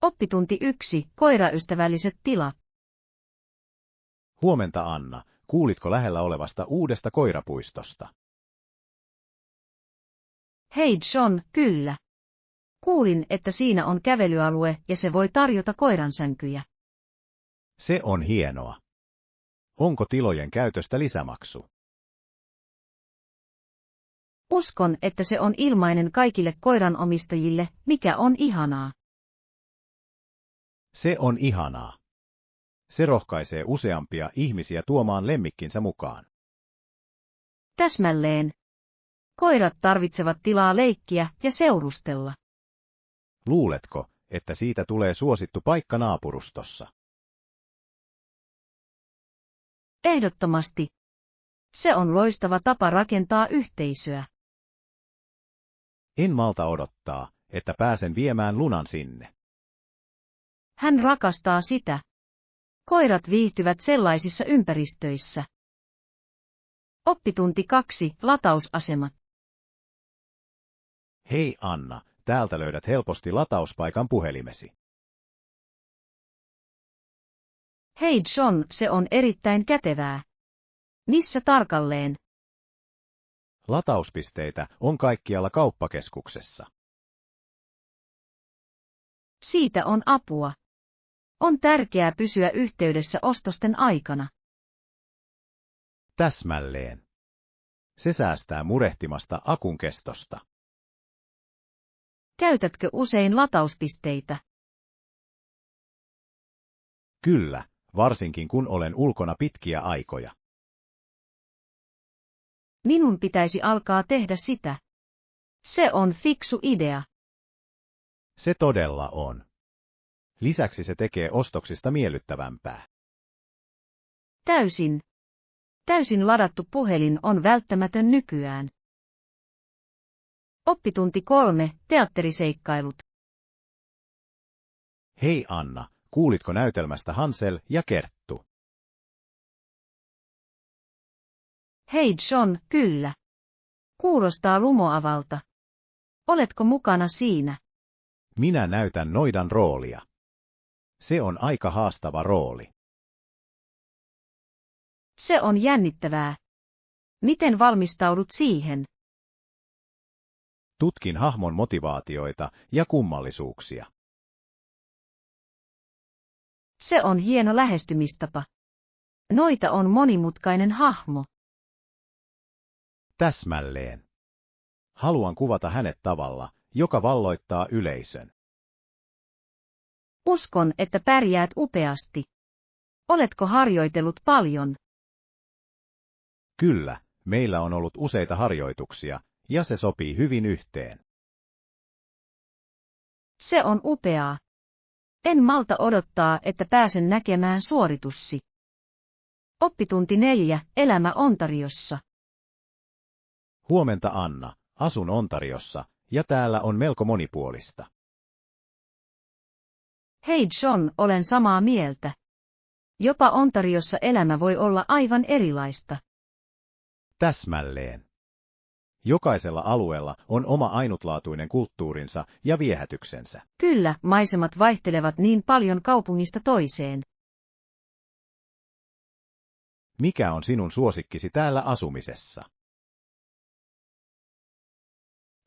Oppitunti 1. Koiraystävälliset tilat. Huomenta Anna, kuulitko lähellä olevasta uudesta koirapuistosta? Hei John, kyllä. Kuulin, että siinä on kävelyalue ja se voi tarjota koiransänkyjä. Se on hienoa. Onko tilojen käytöstä lisämaksu? Uskon, että se on ilmainen kaikille koiranomistajille, mikä on ihanaa. Se on ihanaa. Se rohkaisee useampia ihmisiä tuomaan lemmikkinsä mukaan. Täsmälleen. Koirat tarvitsevat tilaa leikkiä ja seurustella. Luuletko, että siitä tulee suosittu paikka naapurustossa? Ehdottomasti. Se on loistava tapa rakentaa yhteisöä. En malta odottaa, että pääsen viemään Lunan sinne. Hän rakastaa sitä. Koirat viihtyvät sellaisissa ympäristöissä. Oppitunti 2. Latausasemat. Hei Anna, täältä löydät helposti latauspaikan puhelimesi. Hei John, se on erittäin kätevää. Missä tarkalleen? Latauspisteitä on kaikkialla kauppakeskuksessa. Siitä on apua. On tärkeää pysyä yhteydessä ostosten aikana. Täsmälleen. Se säästää murehtimasta akun kestosta. Käytätkö usein latauspisteitä? Kyllä, varsinkin kun olen ulkona pitkiä aikoja. Minun pitäisi alkaa tehdä sitä. Se on fiksu idea. Se todella on. Lisäksi se tekee ostoksista miellyttävämpää. Täysin. Täysin ladattu puhelin on välttämätön nykyään. Oppitunti 3. Teatteriseikkailut. Hei Anna, kuulitko näytelmästä Hansel ja Kerttu? Hei John, kyllä. Kuulostaa lumoavalta. Oletko mukana siinä? Minä näytän noidan roolia. Se on aika haastava rooli. Se on jännittävää. Miten valmistaudut siihen? Tutkin hahmon motivaatioita ja kummallisuuksia. Se on hieno lähestymistapa. Noita on monimutkainen hahmo. Täsmälleen. Haluan kuvata hänet tavalla, joka valloittaa yleisön. Uskon, että pärjäät upeasti. Oletko harjoitellut paljon? Kyllä, meillä on ollut useita harjoituksia, ja se sopii hyvin yhteen. Se on upeaa. En malta odottaa, että pääsen näkemään suoritussi. Oppitunti 4. Elämä Ontariossa. Huomenta Anna, asun Ontariossa, ja täällä on melko monipuolista. Hei John, olen samaa mieltä. Jopa Ontariossa elämä voi olla aivan erilaista. Täsmälleen. Jokaisella alueella on oma ainutlaatuinen kulttuurinsa ja viehätyksensä. Kyllä, maisemat vaihtelevat niin paljon kaupungista toiseen. Mikä on sinun suosikkisi täällä asumisessa?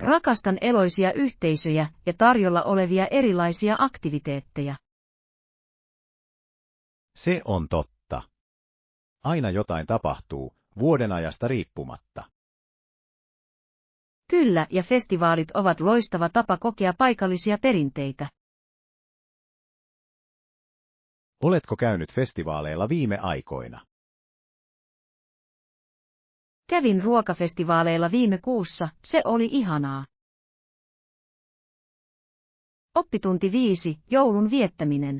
Rakastan eloisia yhteisöjä ja tarjolla olevia erilaisia aktiviteetteja. Se on totta. Aina jotain tapahtuu, vuodenajasta riippumatta. Kyllä, ja festivaalit ovat loistava tapa kokea paikallisia perinteitä. Oletko käynyt festivaaleilla viime aikoina? Kävin ruokafestivaaleilla viime kuussa, se oli ihanaa. Oppitunti 5. Joulun viettäminen.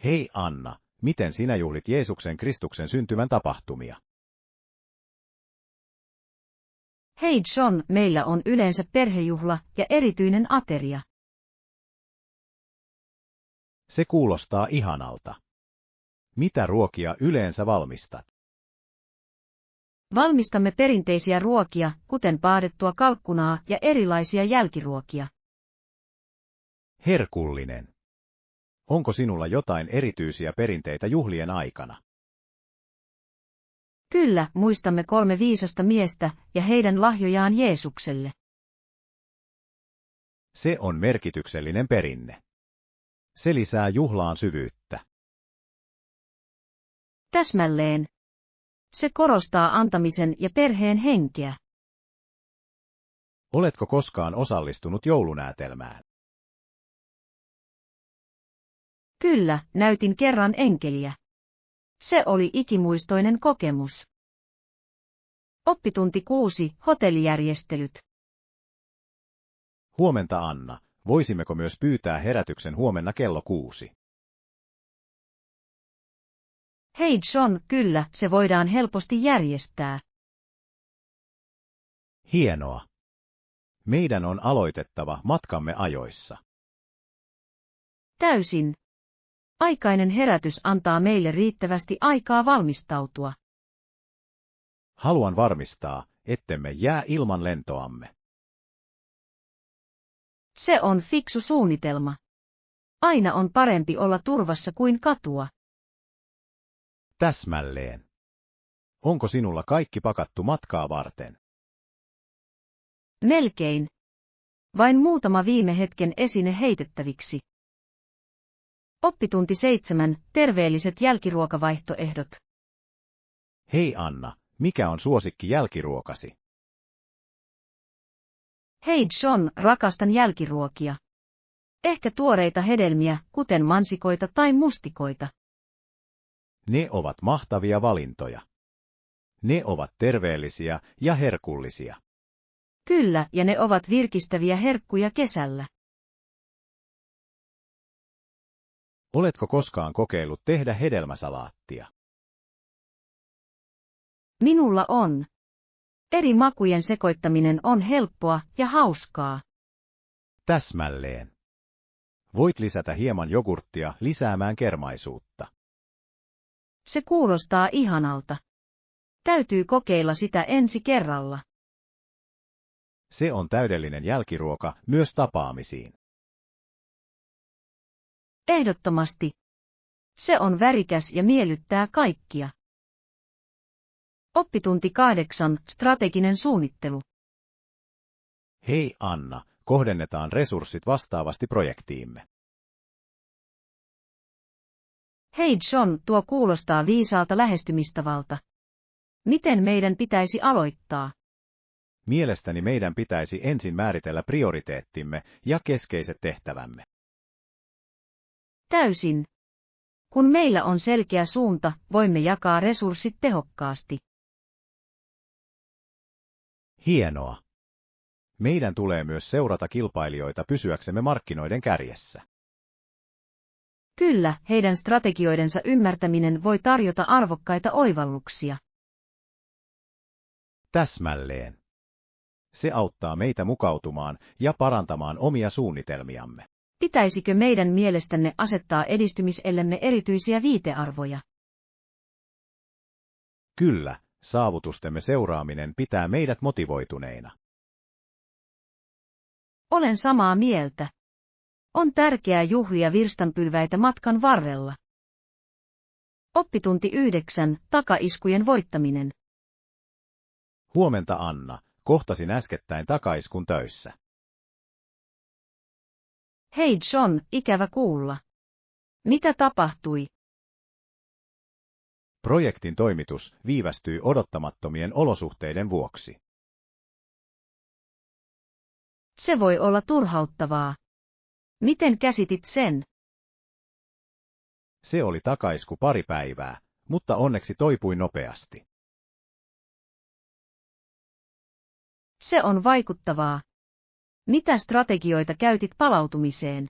Hei Anna, miten sinä juhlit Jeesuksen Kristuksen syntymän tapahtumia? Hei John, meillä on yleensä perhejuhla ja erityinen ateria. Se kuulostaa ihanalta. Mitä ruokia yleensä valmistat? Valmistamme perinteisiä ruokia, kuten paadettua kalkkunaa ja erilaisia jälkiruokia. Herkullinen. Onko sinulla jotain erityisiä perinteitä juhlien aikana? Kyllä, muistamme 3 viisasta miestä ja heidän lahjojaan Jeesukselle. Se on merkityksellinen perinne. Se lisää juhlaan syvyyttä. Täsmälleen. Se korostaa antamisen ja perheen henkeä. Oletko koskaan osallistunut joulunäytelmään? Kyllä, näytin kerran enkeliä. Se oli ikimuistoinen kokemus. Oppitunti 6. Hotellijärjestelyt. Huomenta Anna, voisimmeko myös pyytää herätyksen huomenna kello 6? Hei John, kyllä, se voidaan helposti järjestää. Hienoa. Meidän on aloitettava matkamme ajoissa. Täysin. Aikainen herätys antaa meille riittävästi aikaa valmistautua. Haluan varmistaa, ettemme jää ilman lentoamme. Se on fiksu suunnitelma. Aina on parempi olla turvassa kuin katua. Täsmälleen. Onko sinulla kaikki pakattu matkaa varten? Melkein. Vain muutama viime hetken esine heitettäviksi. Oppitunti 7. Terveelliset jälkiruokavaihtoehdot. Hei Anna, mikä on suosikki jälkiruokasi? Hei John, rakastan jälkiruokia. Ehkä tuoreita hedelmiä, kuten mansikoita tai mustikoita. Ne ovat mahtavia valintoja. Ne ovat terveellisiä ja herkullisia. Kyllä, ja ne ovat virkistäviä herkkuja kesällä. Oletko koskaan kokeillut tehdä hedelmäsalaattia? Minulla on. Eri makujen sekoittaminen on helppoa ja hauskaa. Täsmälleen. Voit lisätä hieman jogurttia lisäämään kermaisuutta. Se kuulostaa ihanalta. Täytyy kokeilla sitä ensi kerralla. Se on täydellinen jälkiruoka myös tapaamisiin. Ehdottomasti. Se on värikäs ja miellyttää kaikkia. Oppitunti 8. Strateginen suunnittelu. Hei Anna, kohdennetaan resurssit vastaavasti projektiimme. Hei John, tuo kuulostaa viisaalta lähestymistavalta. Miten meidän pitäisi aloittaa? Mielestäni meidän pitäisi ensin määritellä prioriteettimme ja keskeiset tehtävämme. Täysin. Kun meillä on selkeä suunta, voimme jakaa resurssit tehokkaasti. Hienoa. Meidän tulee myös seurata kilpailijoita pysyäksemme markkinoiden kärjessä. Kyllä, heidän strategioidensa ymmärtäminen voi tarjota arvokkaita oivalluksia. Täsmälleen. Se auttaa meitä mukautumaan ja parantamaan omia suunnitelmiamme. Pitäisikö meidän mielestänne asettaa edistymisellemme erityisiä viitearvoja? Kyllä, saavutustemme seuraaminen pitää meidät motivoituneina. Olen samaa mieltä. On tärkeää juhlia virstanpylväitä matkan varrella. Oppitunti 9. Takaiskujen voittaminen. Huomenta Anna, kohtasin äskettäin takaiskun töissä. Hei John, ikävä kuulla. Mitä tapahtui? Projektin toimitus viivästyi odottamattomien olosuhteiden vuoksi. Se voi olla turhauttavaa. Miten käsitit sen? Se oli takaisku pari päivää, mutta onneksi toipui nopeasti. Se on vaikuttavaa. Mitä strategioita käytit palautumiseen?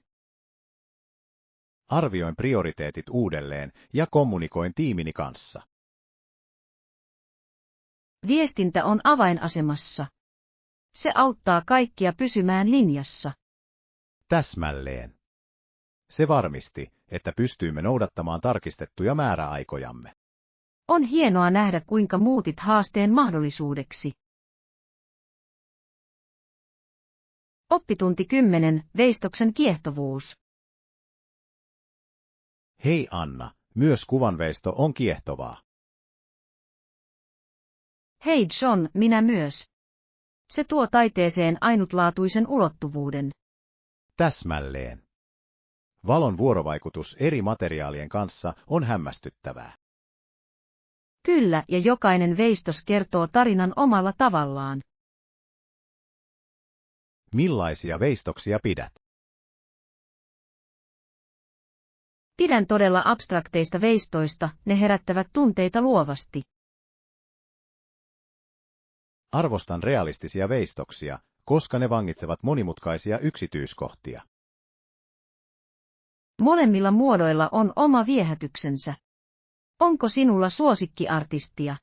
Arvioin prioriteetit uudelleen ja kommunikoin tiimini kanssa. Viestintä on avainasemassa. Se auttaa kaikkia pysymään linjassa. Täsmälleen. Se varmisti, että pystyimme noudattamaan tarkistettuja määräaikojamme. On hienoa nähdä, kuinka muutit haasteen mahdollisuudeksi. Oppitunti 10. Veistoksen kiehtovuus. Hei Anna, myös kuvanveisto on kiehtovaa. Hei John, minä myös. Se tuo taiteeseen ainutlaatuisen ulottuvuuden. Täsmälleen. Valon vuorovaikutus eri materiaalien kanssa on hämmästyttävää. Kyllä, ja jokainen veistos kertoo tarinan omalla tavallaan. Millaisia veistoksia pidät? Pidän todella abstrakteista veistoista, ne herättävät tunteita luovasti. Arvostan realistisia veistoksia, koska ne vangitsevat monimutkaisia yksityiskohtia. Molemmilla muodoilla on oma viehätyksensä. Onko sinulla suosikkiartistia?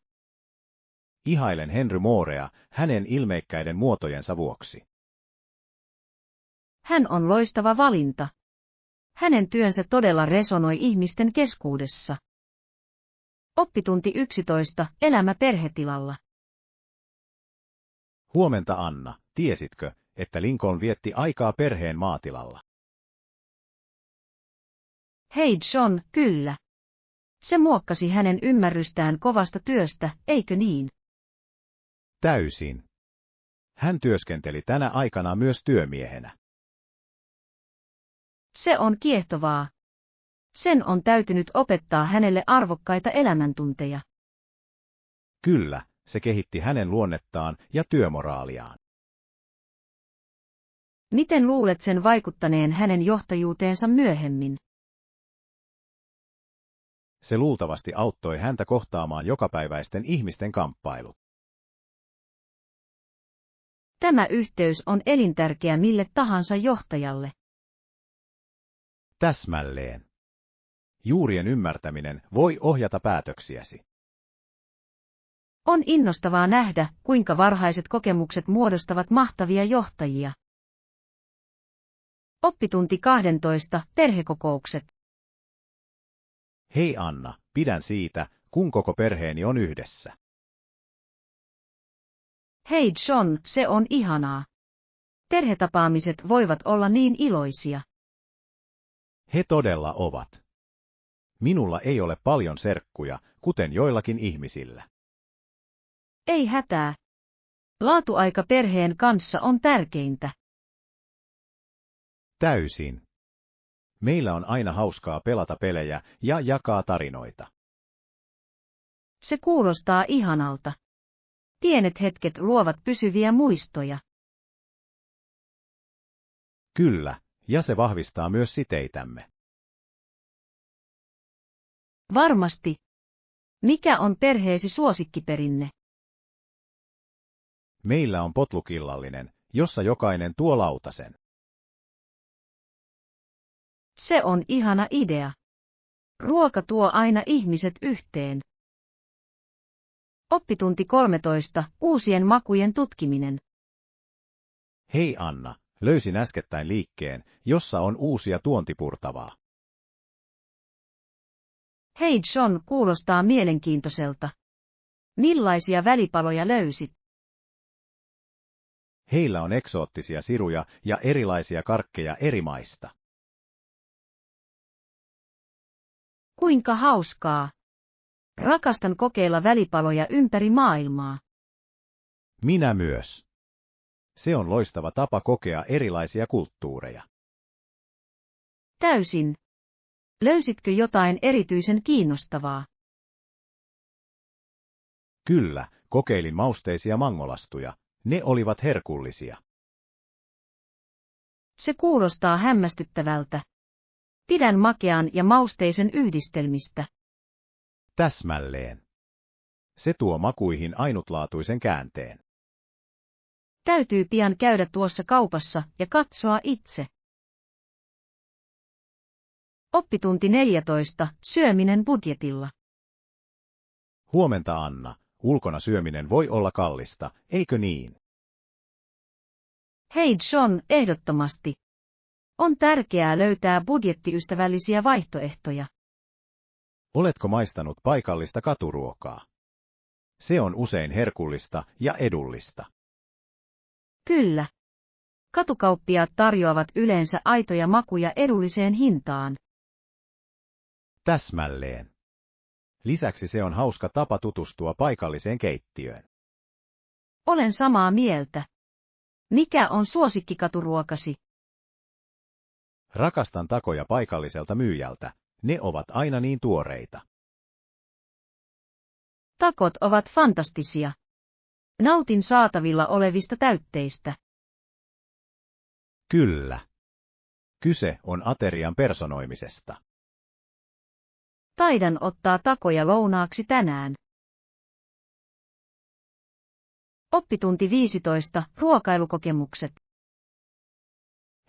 Ihailen Henry Moorea hänen ilmeikkäiden muotojensa vuoksi. Hän on loistava valinta. Hänen työnsä todella resonoi ihmisten keskuudessa. Oppitunti 11. Elämä perhetilalla. Huomenta Anna, tiesitkö, että Lincoln vietti aikaa perheen maatilalla? Hei John, kyllä. Se muokkasi hänen ymmärrystään kovasta työstä, eikö niin? Täysin. Hän työskenteli tänä aikana myös työmiehenä. Se on kiehtovaa. Sen on täytynyt opettaa hänelle arvokkaita elämäntunteja. Kyllä, se kehitti hänen luonnettaan ja työmoraaliaan. Miten luulet sen vaikuttaneen hänen johtajuuteensa myöhemmin? Se luultavasti auttoi häntä kohtaamaan jokapäiväisten ihmisten kamppailut. Tämä yhteys on elintärkeä mille tahansa johtajalle. Täsmälleen. Juurien ymmärtäminen voi ohjata päätöksiäsi. On innostavaa nähdä, kuinka varhaiset kokemukset muodostavat mahtavia johtajia. Oppitunti 12. Perhekokoukset. Hei Anna, pidän siitä, kun koko perheeni on yhdessä. Hei John, se on ihanaa. Perhetapaamiset voivat olla niin iloisia. He todella ovat. Minulla ei ole paljon serkkuja, kuten joillakin ihmisillä. Ei hätää. Laatuaika perheen kanssa on tärkeintä. Täysin. Meillä on aina hauskaa pelata pelejä ja jakaa tarinoita. Se kuulostaa ihanalta. Pienet hetket luovat pysyviä muistoja. Kyllä, ja se vahvistaa myös siteitämme. Varmasti. Mikä on perheesi suosikkiperinne? Meillä on potlukillallinen, jossa jokainen tuo lautasen. Se on ihana idea. Ruoka tuo aina ihmiset yhteen. Oppitunti 13. Uusien makujen tutkiminen. Hei Anna, löysin äskettäin liikkeen, jossa on uusia tuontipurtavaa. Hei John, kuulostaa mielenkiintoiselta. Millaisia välipaloja löysit? Heillä on eksoottisia siruja ja erilaisia karkkeja eri maista. Kuinka hauskaa. Rakastan kokeilla välipaloja ympäri maailmaa. Minä myös. Se on loistava tapa kokea erilaisia kulttuureja. Täysin. Löysitkö jotain erityisen kiinnostavaa? Kyllä, kokeilin mausteisia mangolastuja. Ne olivat herkullisia. Se kuulostaa hämmästyttävältä. Pidän makean ja mausteisen yhdistelmistä. Täsmälleen. Se tuo makuihin ainutlaatuisen käänteen. Täytyy pian käydä tuossa kaupassa ja katsoa itse. Oppitunti 14. Syöminen budjetilla. Huomenta Anna, ulkona syöminen voi olla kallista, eikö niin? Hei John, ehdottomasti. On tärkeää löytää budjettiystävällisiä vaihtoehtoja. Oletko maistanut paikallista katuruokaa? Se on usein herkullista ja edullista. Kyllä. Katukauppiaat tarjoavat yleensä aitoja makuja edulliseen hintaan. Täsmälleen. Lisäksi se on hauska tapa tutustua paikalliseen keittiöön. Olen samaa mieltä. Mikä on suosikkikaturuokasi? Rakastan takoja paikalliselta myyjältä, ne ovat aina niin tuoreita. Takot ovat fantastisia. Nautin saatavilla olevista täytteistä. Kyllä. Kyse on aterian personoimisesta. Taidan ottaa takoja lounaaksi tänään. Oppitunti 15. Ruokailukokemukset.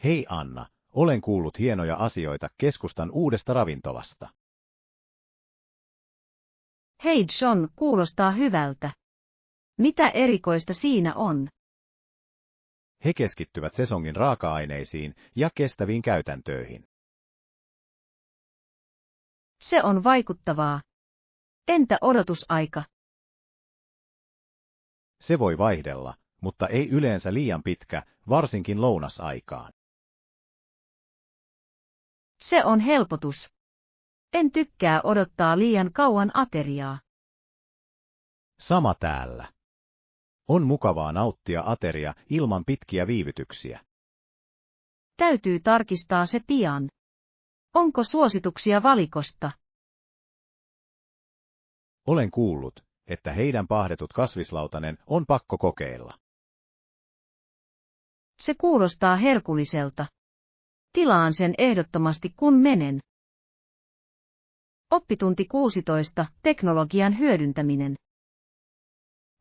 Hei Anna, olen kuullut hienoja asioita keskustan uudesta ravintolasta. Hei John, kuulostaa hyvältä. Mitä erikoista siinä on? He keskittyvät sesongin raaka-aineisiin ja kestäviin käytäntöihin. Se on vaikuttavaa. Entä odotusaika? Se voi vaihdella, mutta ei yleensä liian pitkä, varsinkin lounasaikaan. Se on helpotus. En tykkää odottaa liian kauan ateriaa. Sama täällä. On mukavaa nauttia ateria ilman pitkiä viivytyksiä. Täytyy tarkistaa se pian. Onko suosituksia valikosta? Olen kuullut, että heidän paahdetut kasvislautanen on pakko kokeilla. Se kuulostaa herkulliselta. Tilaan sen ehdottomasti kun menen. Oppitunti 16. Teknologian hyödyntäminen.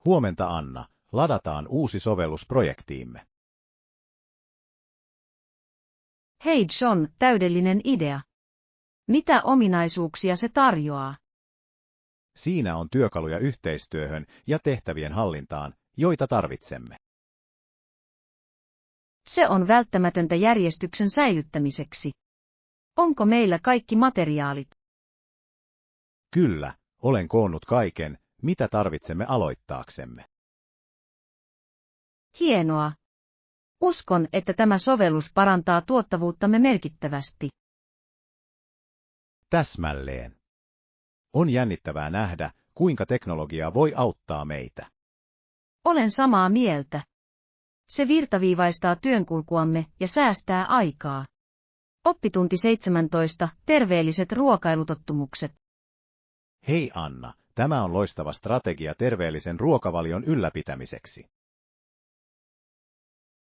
Huomenta Anna, ladataan uusi sovellus projektiimme. Hei John, täydellinen idea. Mitä ominaisuuksia se tarjoaa? Siinä on työkaluja yhteistyöhön ja tehtävien hallintaan, joita tarvitsemme. Se on välttämätöntä järjestyksen säilyttämiseksi. Onko meillä kaikki materiaalit? Kyllä, olen koonnut kaiken, mitä tarvitsemme aloittaaksemme. Hienoa. Uskon, että tämä sovellus parantaa tuottavuuttamme merkittävästi. Täsmälleen. On jännittävää nähdä, kuinka teknologia voi auttaa meitä. Olen samaa mieltä. Se virtaviivaistaa työnkulkuamme ja säästää aikaa. Oppitunti 17. Terveelliset ruokailutottumukset. Hei Anna, tämä on loistava strategia terveellisen ruokavalion ylläpitämiseksi.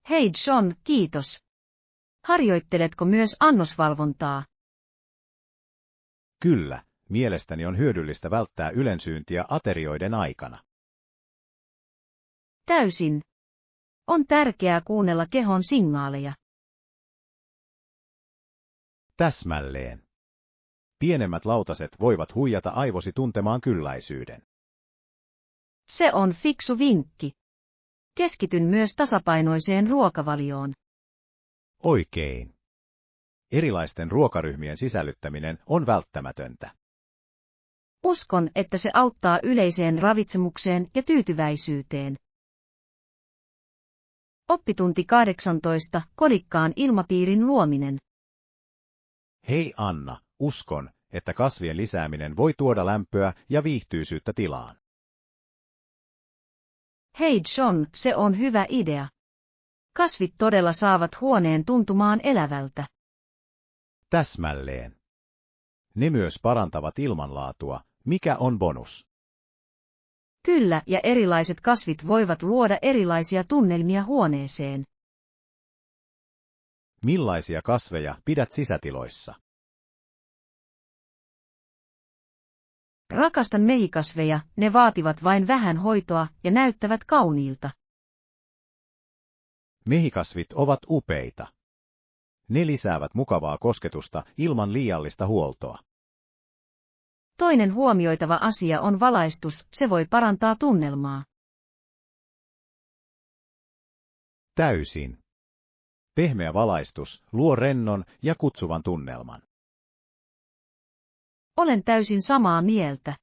Hei John, kiitos. Harjoitteletko myös annosvalvontaa? Kyllä, mielestäni on hyödyllistä välttää ylensyyntiä aterioiden aikana. Täysin. On tärkeää kuunnella kehon signaaleja. Täsmälleen. Pienemmät lautaset voivat huijata aivosi tuntemaan kylläisyyden. Se on fiksu vinkki. Keskityn myös tasapainoiseen ruokavalioon. Oikein. Erilaisten ruokaryhmien sisällyttäminen on välttämätöntä. Uskon, että se auttaa yleiseen ravitsemukseen ja tyytyväisyyteen. Oppitunti 18. Kodikkaan ilmapiirin luominen. Hei Anna, uskon, että kasvien lisääminen voi tuoda lämpöä ja viihtyisyyttä tilaan. Hei John, se on hyvä idea. Kasvit todella saavat huoneen tuntumaan elävältä. Täsmälleen. Ne myös parantavat ilmanlaatua, mikä on bonus. Kyllä, ja erilaiset kasvit voivat luoda erilaisia tunnelmia huoneeseen. Millaisia kasveja pidät sisätiloissa? Rakastan mehikasveja, ne vaativat vain vähän hoitoa ja näyttävät kauniilta. Mehikasvit ovat upeita. Ne lisäävät mukavaa kosketusta ilman liiallista huoltoa. Toinen huomioitava asia on valaistus, se voi parantaa tunnelmaa. Täysin. Pehmeä valaistus luo rennon ja kutsuvan tunnelman. Olen täysin samaa mieltä.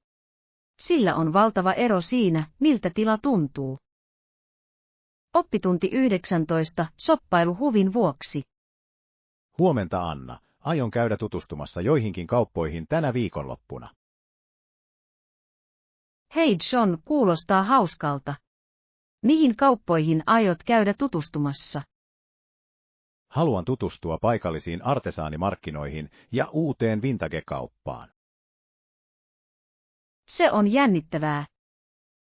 Sillä on valtava ero siinä, miltä tila tuntuu. Oppitunti 19. Shoppailu huvin vuoksi. Huomenta Anna, aion käydä tutustumassa joihinkin kauppoihin tänä viikonloppuna. Hei John, kuulostaa hauskalta. Mihin kauppoihin aiot käydä tutustumassa? Haluan tutustua paikallisiin artesaanimarkkinoihin ja uuteen vintage-kauppaan. Se on jännittävää.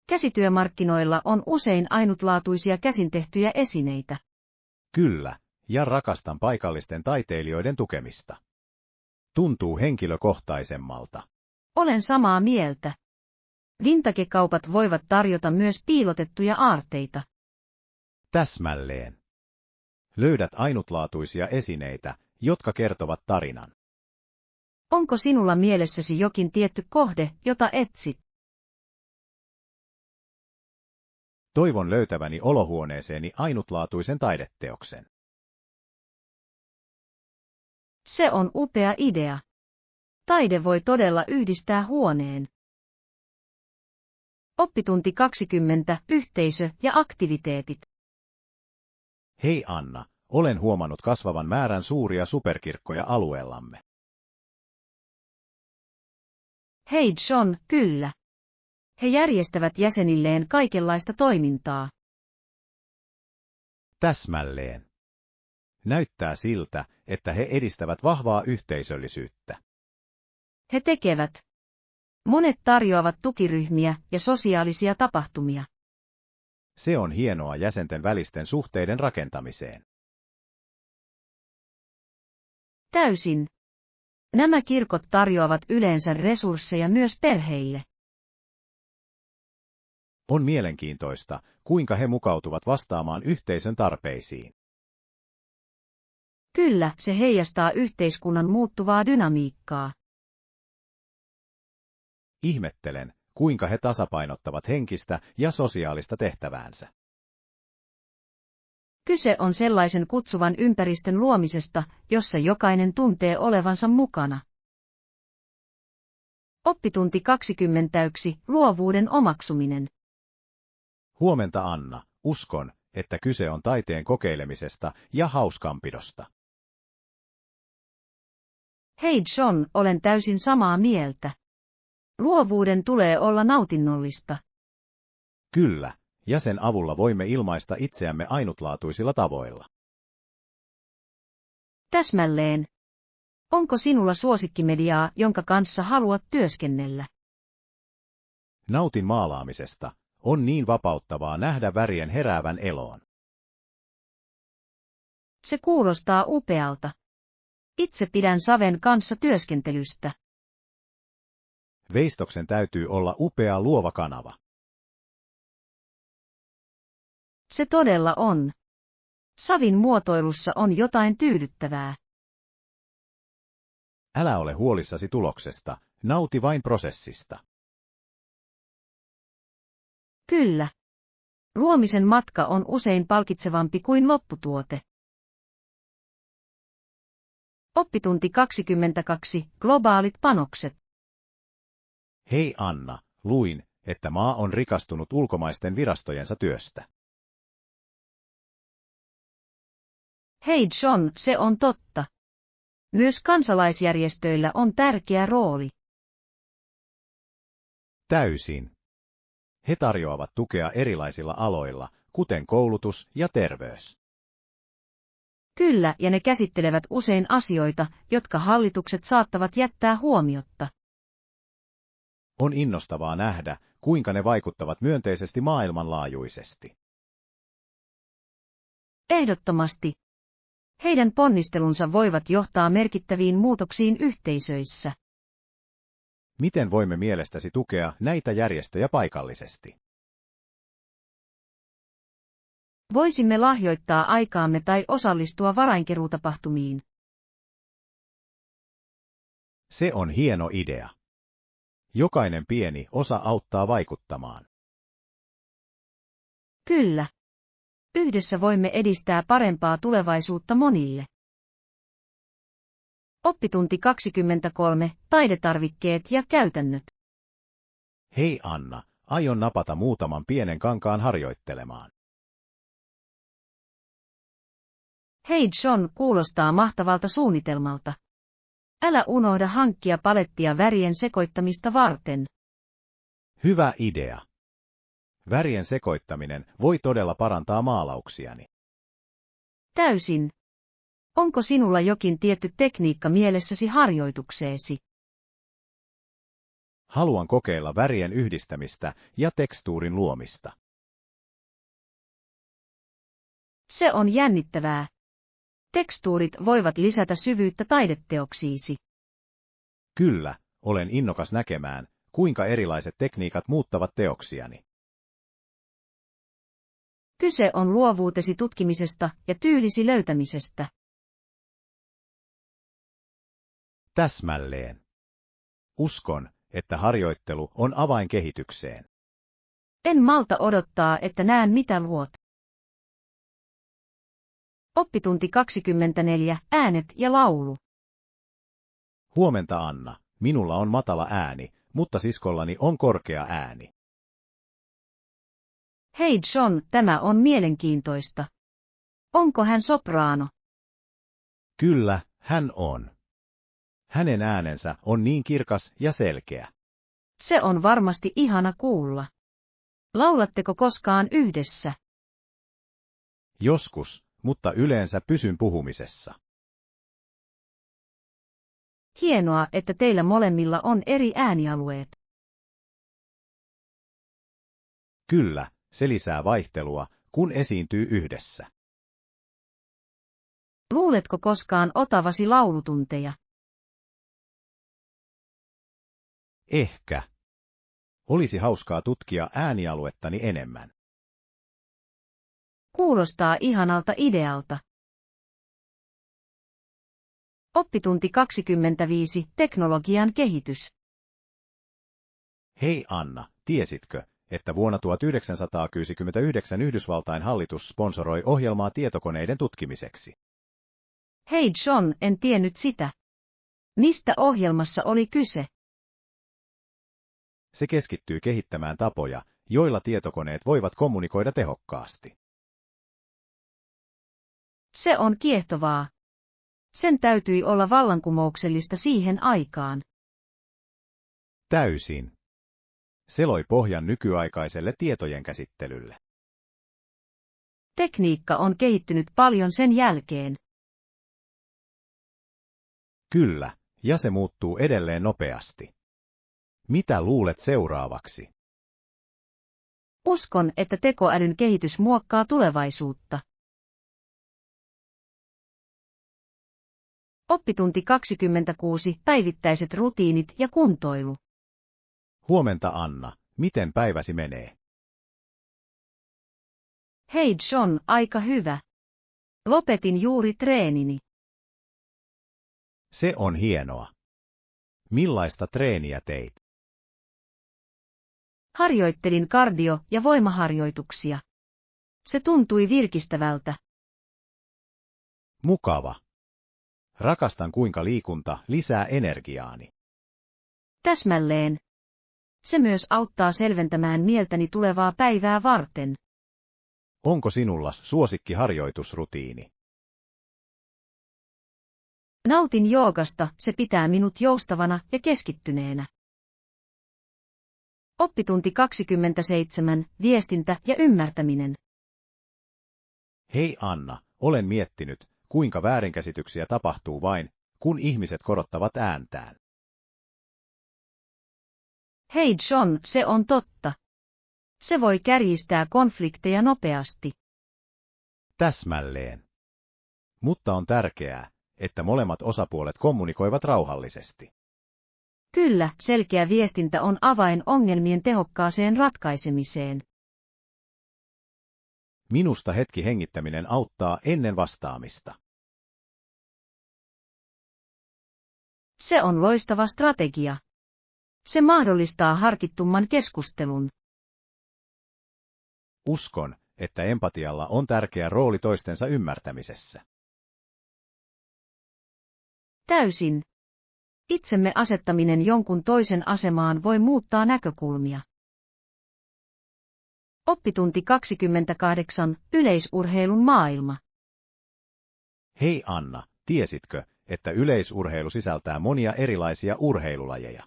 Käsityömarkkinoilla on usein ainutlaatuisia käsintehtyjä esineitä. Kyllä, ja rakastan paikallisten taiteilijoiden tukemista. Tuntuu henkilökohtaisemmalta. Olen samaa mieltä. Vintage-kaupat voivat tarjota myös piilotettuja aarteita. Täsmälleen. Löydät ainutlaatuisia esineitä, jotka kertovat tarinan. Onko sinulla mielessäsi jokin tietty kohde, jota etsit? Toivon löytäväni olohuoneeseeni ainutlaatuisen taideteoksen. Se on upea idea. Taide voi todella yhdistää huoneen. Oppitunti 20. Yhteisö ja aktiviteetit. Hei Anna, olen huomannut kasvavan määrän suuria superkirkkoja alueellamme. Hei John, kyllä. He järjestävät jäsenilleen kaikenlaista toimintaa. Täsmälleen. Näyttää siltä, että he edistävät vahvaa yhteisöllisyyttä. He tekevät. Monet tarjoavat tukiryhmiä ja sosiaalisia tapahtumia. Se on hienoa jäsenten välisten suhteiden rakentamiseen. Täysin. Nämä kirkot tarjoavat yleensä resursseja myös perheille. On mielenkiintoista, kuinka he mukautuvat vastaamaan yhteisön tarpeisiin. Kyllä, se heijastaa yhteiskunnan muuttuvaa dynamiikkaa. Ihmettelen, kuinka he tasapainottavat henkistä ja sosiaalista tehtäväänsä. Kyse on sellaisen kutsuvan ympäristön luomisesta, jossa jokainen tuntee olevansa mukana. Oppitunti 21. Luovuuden omaksuminen. Huomenta Anna, uskon, että kyse on taiteen kokeilemisesta ja hauskanpidosta. Hei John, olen täysin samaa mieltä. Luovuuden tulee olla nautinnollista. Kyllä, ja sen avulla voimme ilmaista itseämme ainutlaatuisilla tavoilla. Täsmälleen. Onko sinulla suosikkimediaa, jonka kanssa haluat työskennellä? Nautin maalaamisesta. On niin vapauttavaa nähdä värien heräävän eloon. Se kuulostaa upealta. Itse pidän Saven kanssa työskentelystä. Veistoksen täytyy olla upea luova kanava. Se todella on. Savin muotoilussa on jotain tyydyttävää. Älä ole huolissasi tuloksesta, nauti vain prosessista. Kyllä. Luomisen matka on usein palkitsevampi kuin lopputuote. Oppitunti 22. Globaalit panokset. Hei Anna, luin, että maa on rikastunut ulkomaisten virastojensa työstä. Hei John, se on totta. Myös kansalaisjärjestöillä on tärkeä rooli. Täysin. He tarjoavat tukea erilaisilla aloilla, kuten koulutus ja terveys. Kyllä, ja ne käsittelevät usein asioita, jotka hallitukset saattavat jättää huomiotta. On innostavaa nähdä, kuinka ne vaikuttavat myönteisesti maailmanlaajuisesti. Ehdottomasti. Heidän ponnistelunsa voivat johtaa merkittäviin muutoksiin yhteisöissä. Miten voimme mielestäsi tukea näitä järjestöjä paikallisesti? Voisimme lahjoittaa aikaamme tai osallistua varainkeruutapahtumiin. Se on hieno idea. Jokainen pieni osa auttaa vaikuttamaan. Kyllä. Yhdessä voimme edistää parempaa tulevaisuutta monille. Oppitunti 23. Taidetarvikkeet ja käytännöt. Hei Anna, aion napata muutaman pienen kankaan harjoittelemaan. Hei John, kuulostaa mahtavalta suunnitelmalta. Älä unohda hankkia palettia värien sekoittamista varten. Hyvä idea. Värien sekoittaminen voi todella parantaa maalauksiani. Täysin. Onko sinulla jokin tietty tekniikka mielessäsi harjoitukseesi? Haluan kokeilla värien yhdistämistä ja tekstuurin luomista. Se on jännittävää. Tekstuurit voivat lisätä syvyyttä taideteoksiisi. Kyllä, olen innokas näkemään, kuinka erilaiset tekniikat muuttavat teoksiani. Kyse on luovuutesi tutkimisesta ja tyylisi löytämisestä. Täsmälleen. Uskon, että harjoittelu on avain kehitykseen. En malta odottaa, että näen mitä luot. Oppitunti 24, äänet ja laulu. Huomenta Anna, minulla on matala ääni, mutta siskollani on korkea ääni. Hei John, tämä on mielenkiintoista. Onko hän sopraano? Kyllä, hän on. Hänen äänensä on niin kirkas ja selkeä. Se on varmasti ihana kuulla. Laulatteko koskaan yhdessä? Joskus, mutta yleensä pysyn puhumisessa. Hienoa, että teillä molemmilla on eri äänialueet. Kyllä, se lisää vaihtelua, kun esiintyy yhdessä. Luuletko koskaan otavasi laulutunteja? Ehkä. Olisi hauskaa tutkia äänialuettani enemmän. Kuulostaa ihanalta idealta. Oppitunti 25, teknologian kehitys. Hei Anna, tiesitkö, että vuonna 1969 Yhdysvaltain hallitus sponsoroi ohjelmaa tietokoneiden tutkimiseksi? Hei John, en tiennyt sitä. Mistä ohjelmassa oli kyse? Se keskittyy kehittämään tapoja, joilla tietokoneet voivat kommunikoida tehokkaasti. Se on kiehtovaa. Sen täytyi olla vallankumouksellista siihen aikaan. Täysin. Se loi pohjan nykyaikaiselle tietojen käsittelylle. Tekniikka on kehittynyt paljon sen jälkeen. Kyllä, ja se muuttuu edelleen nopeasti. Mitä luulet seuraavaksi? Uskon, että tekoälyn kehitys muokkaa tulevaisuutta. Oppitunti 26, päivittäiset rutiinit ja kuntoilu. Huomenta Anna, miten päiväsi menee? Hei John, aika hyvä. Lopetin juuri treenini. Se on hienoa. Millaista treeniä teit? Harjoittelin kardio- ja voimaharjoituksia. Se tuntui virkistävältä. Mukava. Rakastan kuinka liikunta lisää energiaani. Täsmälleen. Se myös auttaa selventämään mieltäni tulevaa päivää varten. Onko sinulla suosikkiharjoitusrutiini? Nautin joogasta, se pitää minut joustavana ja keskittyneenä. Oppitunti 27, viestintä ja ymmärtäminen. Hei Anna, olen miettinyt, kuinka väärinkäsityksiä tapahtuu vain, kun ihmiset korottavat ääntään. Hei John, se on totta. Se voi kärjistää konflikteja nopeasti. Täsmälleen. Mutta on tärkeää, että molemmat osapuolet kommunikoivat rauhallisesti. Kyllä, selkeä viestintä on avain ongelmien tehokkaaseen ratkaisemiseen. Minusta hetki hengittäminen auttaa ennen vastaamista. Se on loistava strategia. Se mahdollistaa harkittumman keskustelun. Uskon, että empatialla on tärkeä rooli toistensa ymmärtämisessä. Täysin. Itsemme asettaminen jonkun toisen asemaan voi muuttaa näkökulmia. Oppitunti 28, yleisurheilun maailma. Hei Anna, tiesitkö, että yleisurheilu sisältää monia erilaisia urheilulajeja?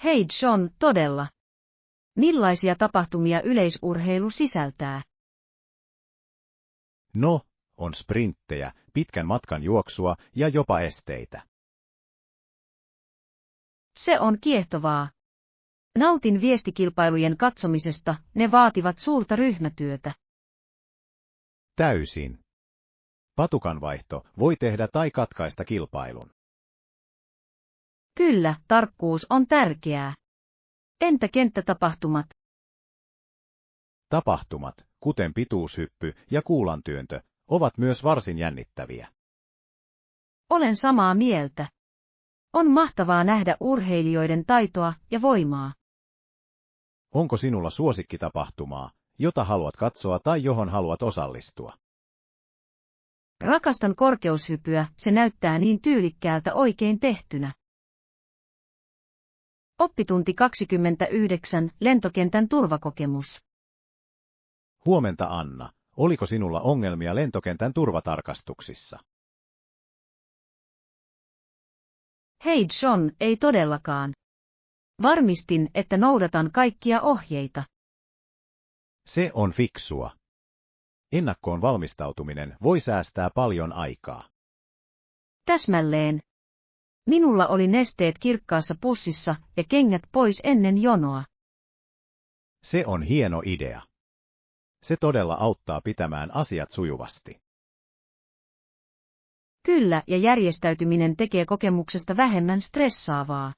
Hei John, todella. Millaisia tapahtumia yleisurheilu sisältää? No, on sprinttejä, pitkän matkan juoksua ja jopa esteitä. Se on kiehtovaa. Nautin viestikilpailujen katsomisesta, ne vaativat suurta ryhmätyötä. Täysin. Patukanvaihto voi tehdä tai katkaista kilpailun. Kyllä, tarkkuus on tärkeää. Entä kenttätapahtumat? Tapahtumat, kuten pituushyppy ja kuulantyöntö, ovat myös varsin jännittäviä. Olen samaa mieltä. On mahtavaa nähdä urheilijoiden taitoa ja voimaa. Onko sinulla suosikkitapahtumaa, jota haluat katsoa tai johon haluat osallistua? Rakastan korkeushypyä, se näyttää niin tyylikkäältä oikein tehtynä. Oppitunti 29, lentokentän turvakokemus. Huomenta Anna, oliko sinulla ongelmia lentokentän turvatarkastuksissa? Hei John, ei todellakaan. Varmistin, että noudatan kaikkia ohjeita. Se on fiksua. Ennakkoon valmistautuminen voi säästää paljon aikaa. Täsmälleen. Minulla oli nesteet kirkkaassa pussissa ja kengät pois ennen jonoa. Se on hieno idea. Se todella auttaa pitämään asiat sujuvasti. Kyllä, ja järjestäytyminen tekee kokemuksesta vähemmän stressaavaa.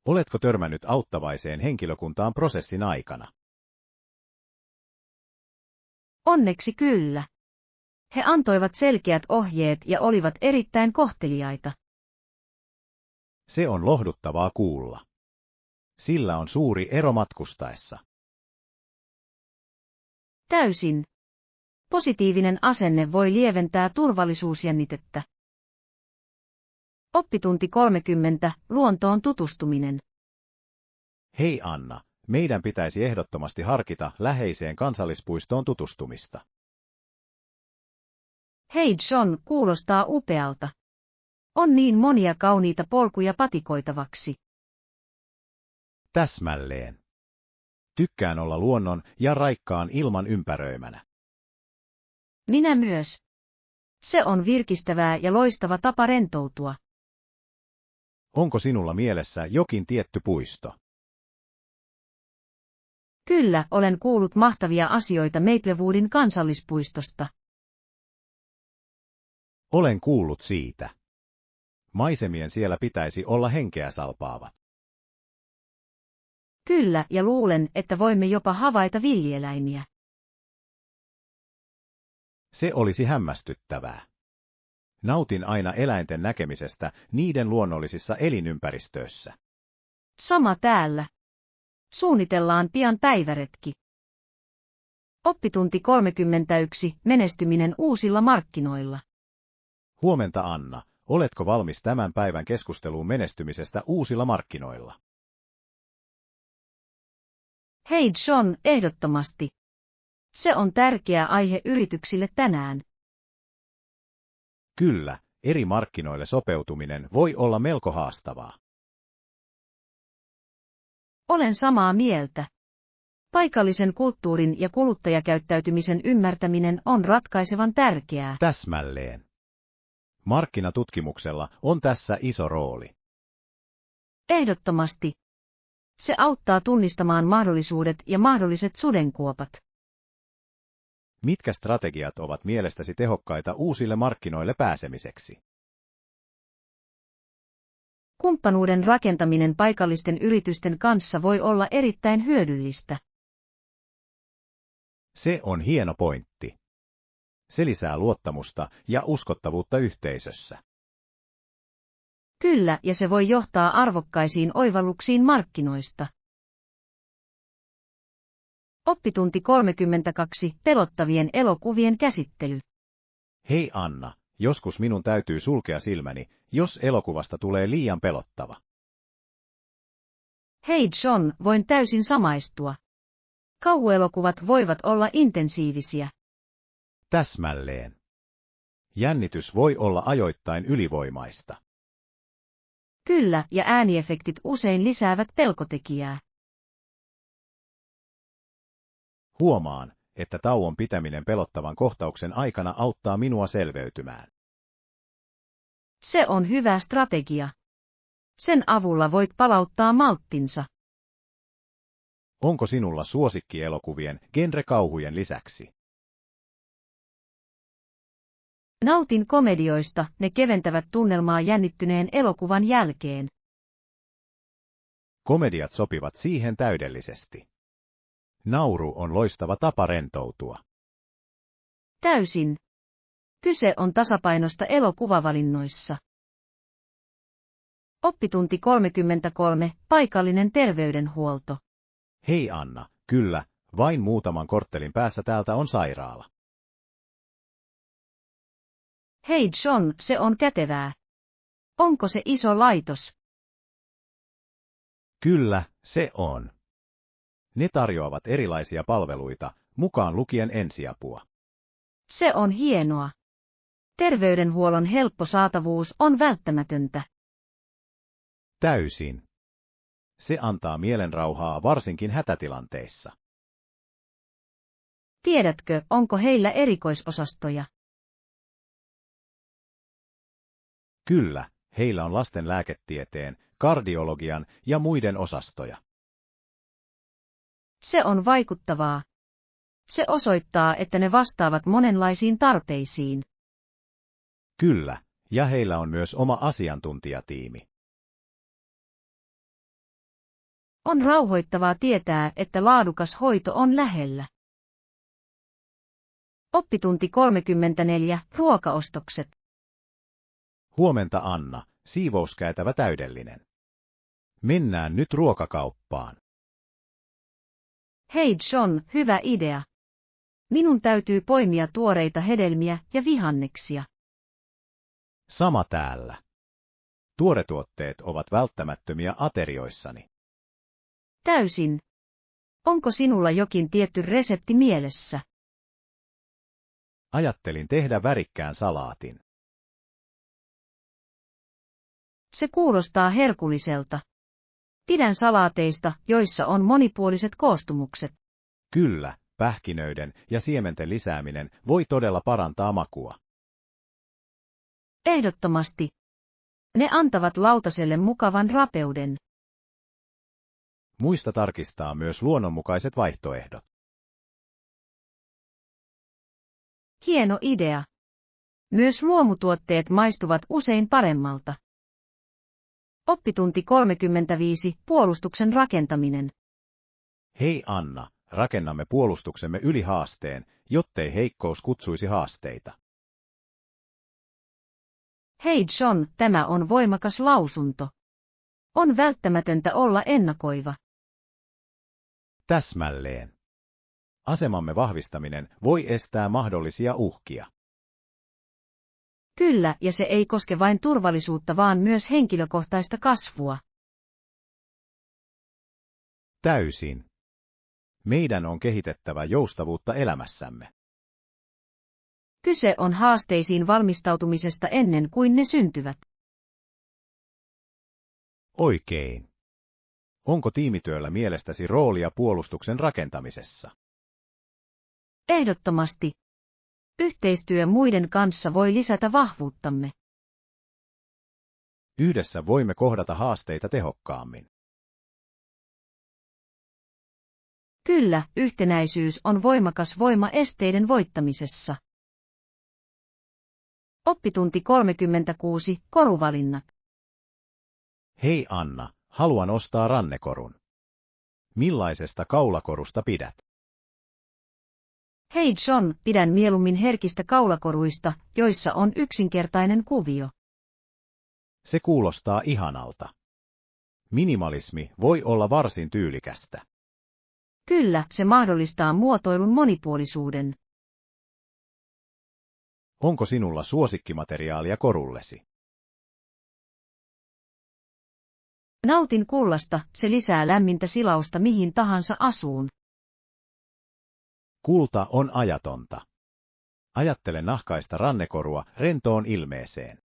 Oletko törmännyt auttavaiseen henkilökuntaan prosessin aikana? Onneksi kyllä. He antoivat selkeät ohjeet ja olivat erittäin kohteliaita. Se on lohduttavaa kuulla. Sillä on suuri ero matkustaessa. Täysin. Positiivinen asenne voi lieventää turvallisuusjännitettä. Oppitunti 30, luontoon tutustuminen. Hei Anna, meidän pitäisi ehdottomasti harkita läheiseen kansallispuistoon tutustumista. Hei John, kuulostaa upealta. On niin monia kauniita polkuja patikoitavaksi. Täsmälleen. Tykkään olla luonnon ja raikkaan ilman ympäröimänä. Minä myös. Se on virkistävää ja loistava tapa rentoutua. Onko sinulla mielessä jokin tietty puisto? Kyllä, olen kuullut mahtavia asioita Maplewoodin kansallispuistosta. Olen kuullut siitä. Maisemien siellä pitäisi olla henkeä salpaavat. Kyllä, ja luulen, että voimme jopa havaita villieläimiä. Se olisi hämmästyttävää. Nautin aina eläinten näkemisestä niiden luonnollisissa elinympäristöissä. Sama täällä. Suunnitellaan pian päiväretki. Oppitunti 31, menestyminen uusilla markkinoilla. Huomenta Anna, oletko valmis tämän päivän keskusteluun menestymisestä uusilla markkinoilla? Hei John, ehdottomasti. Se on tärkeä aihe yrityksille tänään. Kyllä, eri markkinoille sopeutuminen voi olla melko haastavaa. Olen samaa mieltä. Paikallisen kulttuurin ja kuluttajakäyttäytymisen ymmärtäminen on ratkaisevan tärkeää. Täsmälleen. Markkinatutkimuksella on tässä iso rooli. Ehdottomasti. Se auttaa tunnistamaan mahdollisuudet ja mahdolliset sudenkuopat. Mitkä strategiat ovat mielestäsi tehokkaita uusille markkinoille pääsemiseksi? Kumppanuuden rakentaminen paikallisten yritysten kanssa voi olla erittäin hyödyllistä. Se on hieno pointti. Se lisää luottamusta ja uskottavuutta yhteisössä. Kyllä, ja se voi johtaa arvokkaisiin oivalluksiin markkinoista. Oppitunti 32, pelottavien elokuvien käsittely. Hei Anna, joskus minun täytyy sulkea silmäni, jos elokuvasta tulee liian pelottava. Hei John, voin täysin samaistua. Kauhuelokuvat voivat olla intensiivisiä. Täsmälleen. Jännitys voi olla ajoittain ylivoimaista. Kyllä, ja ääniefektit usein lisäävät pelkotekijää. Huomaan, että tauon pitäminen pelottavan kohtauksen aikana auttaa minua selveytymään. Se on hyvä strategia. Sen avulla voit palauttaa malttinsa. Onko sinulla suosikkielokuvien genre-kauhujen lisäksi? Nautin komedioista, ne keventävät tunnelmaa jännittyneen elokuvan jälkeen. Komediat sopivat siihen täydellisesti. Nauru on loistava tapa rentoutua. Täysin. Kyse on tasapainosta elokuvavalinnoissa. Oppitunti 33, paikallinen terveydenhuolto. Hei Anna, kyllä, vain muutaman korttelin päässä täältä on sairaala. Hei John, se on kätevää. Onko se iso laitos? Kyllä, se on. Ne tarjoavat erilaisia palveluita, mukaan lukien ensiapua. Se on hienoa. Terveydenhuollon helppo saatavuus on välttämätöntä. Täysin. Se antaa mielenrauhaa varsinkin hätätilanteissa. Tiedätkö, onko heillä erikoisosastoja? Kyllä, heillä on lasten lääketieteen, kardiologian ja muiden osastoja. Se on vaikuttavaa. Se osoittaa, että ne vastaavat monenlaisiin tarpeisiin. Kyllä, ja heillä on myös oma asiantuntijatiimi. On rauhoittavaa tietää, että laadukas hoito on lähellä. Oppitunti 34, ruokaostokset. Huomenta Anna, siivouskäytävä täydellinen. Mennään nyt ruokakauppaan. Hei John, hyvä idea. Minun täytyy poimia tuoreita hedelmiä ja vihanneksia. Sama täällä. Tuoretuotteet ovat välttämättömiä aterioissani. Täysin. Onko sinulla jokin tietty resepti mielessä? Ajattelin tehdä värikkään salaatin. Se kuulostaa herkulliselta. Pidän salaateista, joissa on monipuoliset koostumukset. Kyllä, pähkinöiden ja siementen lisääminen voi todella parantaa makua. Ehdottomasti. Ne antavat lautaselle mukavan rapeuden. Muista tarkistaa myös luonnonmukaiset vaihtoehdot. Hieno idea. Myös luomutuotteet maistuvat usein paremmalta. Oppitunti 35, puolustuksen rakentaminen. Hei Anna, rakennamme puolustuksemme yli haasteen, jottei heikkous kutsuisi haasteita. Hei John, tämä on voimakas lausunto. On välttämätöntä olla ennakoiva. Täsmälleen. Asemamme vahvistaminen voi estää mahdollisia uhkia. Kyllä, ja se ei koske vain turvallisuutta, vaan myös henkilökohtaista kasvua. Täysin. Meidän on kehitettävä joustavuutta elämässämme. Kyse on haasteisiin valmistautumisesta ennen kuin ne syntyvät. Oikein. Onko tiimityöllä mielestäsi roolia puolustuksen rakentamisessa? Ehdottomasti. Yhteistyö muiden kanssa voi lisätä vahvuuttamme. Yhdessä voimme kohdata haasteita tehokkaammin. Kyllä, yhtenäisyys on voimakas voima esteiden voittamisessa. Oppitunti 36, koruvalinnat. Hei Anna, haluan ostaa rannekorun. Millaisesta kaulakorusta pidät? Hei John, pidän mieluummin herkistä kaulakoruista, joissa on yksinkertainen kuvio. Se kuulostaa ihanalta. Minimalismi voi olla varsin tyylikästä. Kyllä, se mahdollistaa muotoilun monipuolisuuden. Onko sinulla suosikkimateriaalia korullesi? Nautin kullasta, se lisää lämmintä silausta mihin tahansa asuun. Kulta on ajatonta. Ajattele nahkaista rannekorua rentoon ilmeeseen.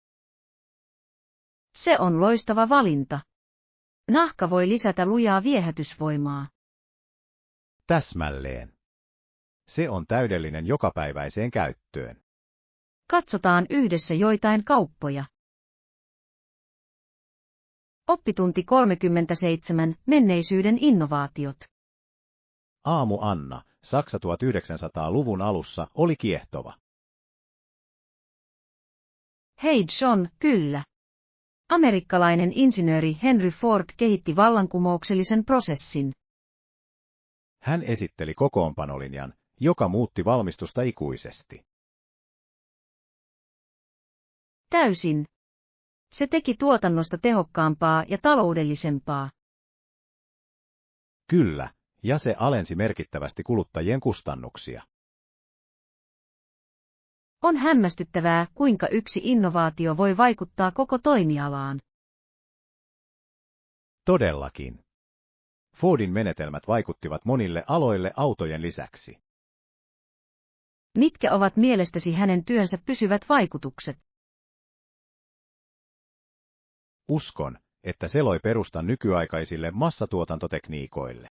Se on loistava valinta. Nahka voi lisätä lujaa viehätysvoimaa. Täsmälleen. Se on täydellinen jokapäiväiseen käyttöön. Katsotaan yhdessä joitain kauppoja. Oppitunti 37. Menneisyyden innovaatiot. Aamu Anna, Saksa 1900-luvun alussa oli kiehtova. Hei John, kyllä. Amerikkalainen insinööri Henry Ford kehitti vallankumouksellisen prosessin. Hän esitteli kokoonpanolinjan, joka muutti valmistusta ikuisesti. Täysin. Se teki tuotannosta tehokkaampaa ja taloudellisempaa. Kyllä, ja se alensi merkittävästi kuluttajien kustannuksia. On hämmästyttävää, kuinka yksi innovaatio voi vaikuttaa koko toimialaan. Todellakin. Fordin menetelmät vaikuttivat monille aloille autojen lisäksi. Mitkä ovat mielestäsi hänen työnsä pysyvät vaikutukset? Uskon, että se loi perustan nykyaikaisille massatuotantotekniikoille.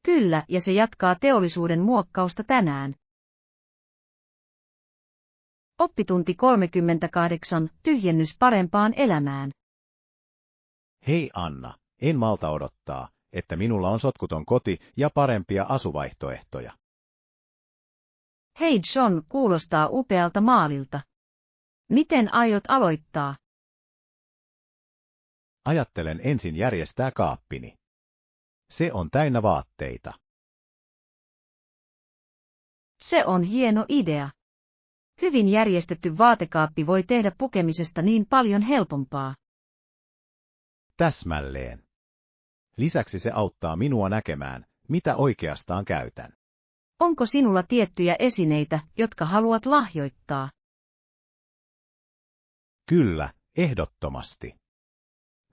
Kyllä, ja se jatkaa teollisuuden muokkausta tänään. Oppitunti 38. Tyhjennys parempaan elämään. Hei Anna, en malta odottaa, että minulla on sotkuton koti ja parempia asuvaihtoehtoja. Hei John, kuulostaa upealta maalilta. Miten aiot aloittaa? Ajattelen ensin järjestää kaappini. Se on täynnä vaatteita. Se on hieno idea. Hyvin järjestetty vaatekaappi voi tehdä pukemisesta niin paljon helpompaa. Täsmälleen. Lisäksi se auttaa minua näkemään, mitä oikeastaan käytän. Onko sinulla tiettyjä esineitä, jotka haluat lahjoittaa? Kyllä, ehdottomasti.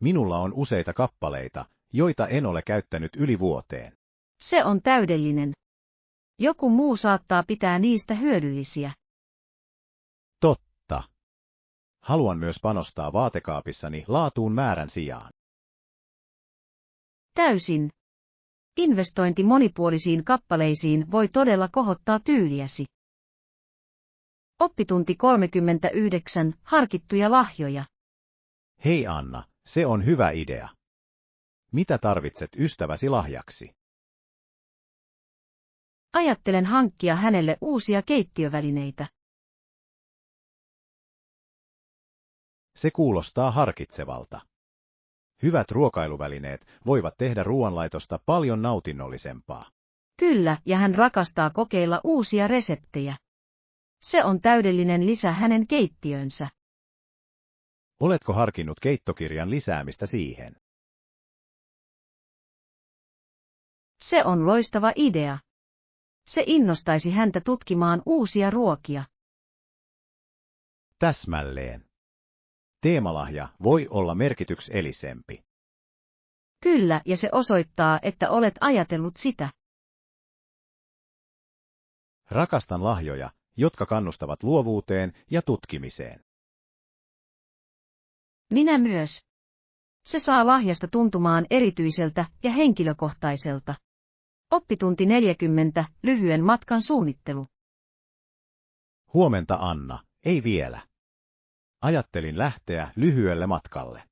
Minulla on useita kappaleita, joita en ole käyttänyt yli vuoteen. Se on täydellinen. Joku muu saattaa pitää niistä hyödyllisiä. Totta. Haluan myös panostaa vaatekaapissani laatuun määrän sijaan. Täysin. Investointi monipuolisiin kappaleisiin voi todella kohottaa tyyliäsi. Oppitunti 39. Harkittuja lahjoja. Hei Anna, se on hyvä idea. Mitä tarvitset ystäväsi lahjaksi? Ajattelen hankkia hänelle uusia keittiövälineitä. Se kuulostaa harkitsevalta. Hyvät ruokailuvälineet voivat tehdä ruoanlaitosta paljon nautinnollisempaa. Kyllä, ja hän rakastaa kokeilla uusia reseptejä. Se on täydellinen lisä hänen keittiönsä. Oletko harkinnut keittokirjan lisäämistä siihen? Se on loistava idea. Se innostaisi häntä tutkimaan uusia ruokia. Täsmälleen. Teemalahja voi olla merkityksellisempi. Kyllä, ja se osoittaa, että olet ajatellut sitä. Rakastan lahjoja, jotka kannustavat luovuuteen ja tutkimiseen. Minä myös. Se saa lahjasta tuntumaan erityiseltä ja henkilökohtaiselta. Oppitunti 40. Lyhyen matkan suunnittelu. Huomenta Anna, ei vielä. Ajattelin lähteä lyhyelle matkalle.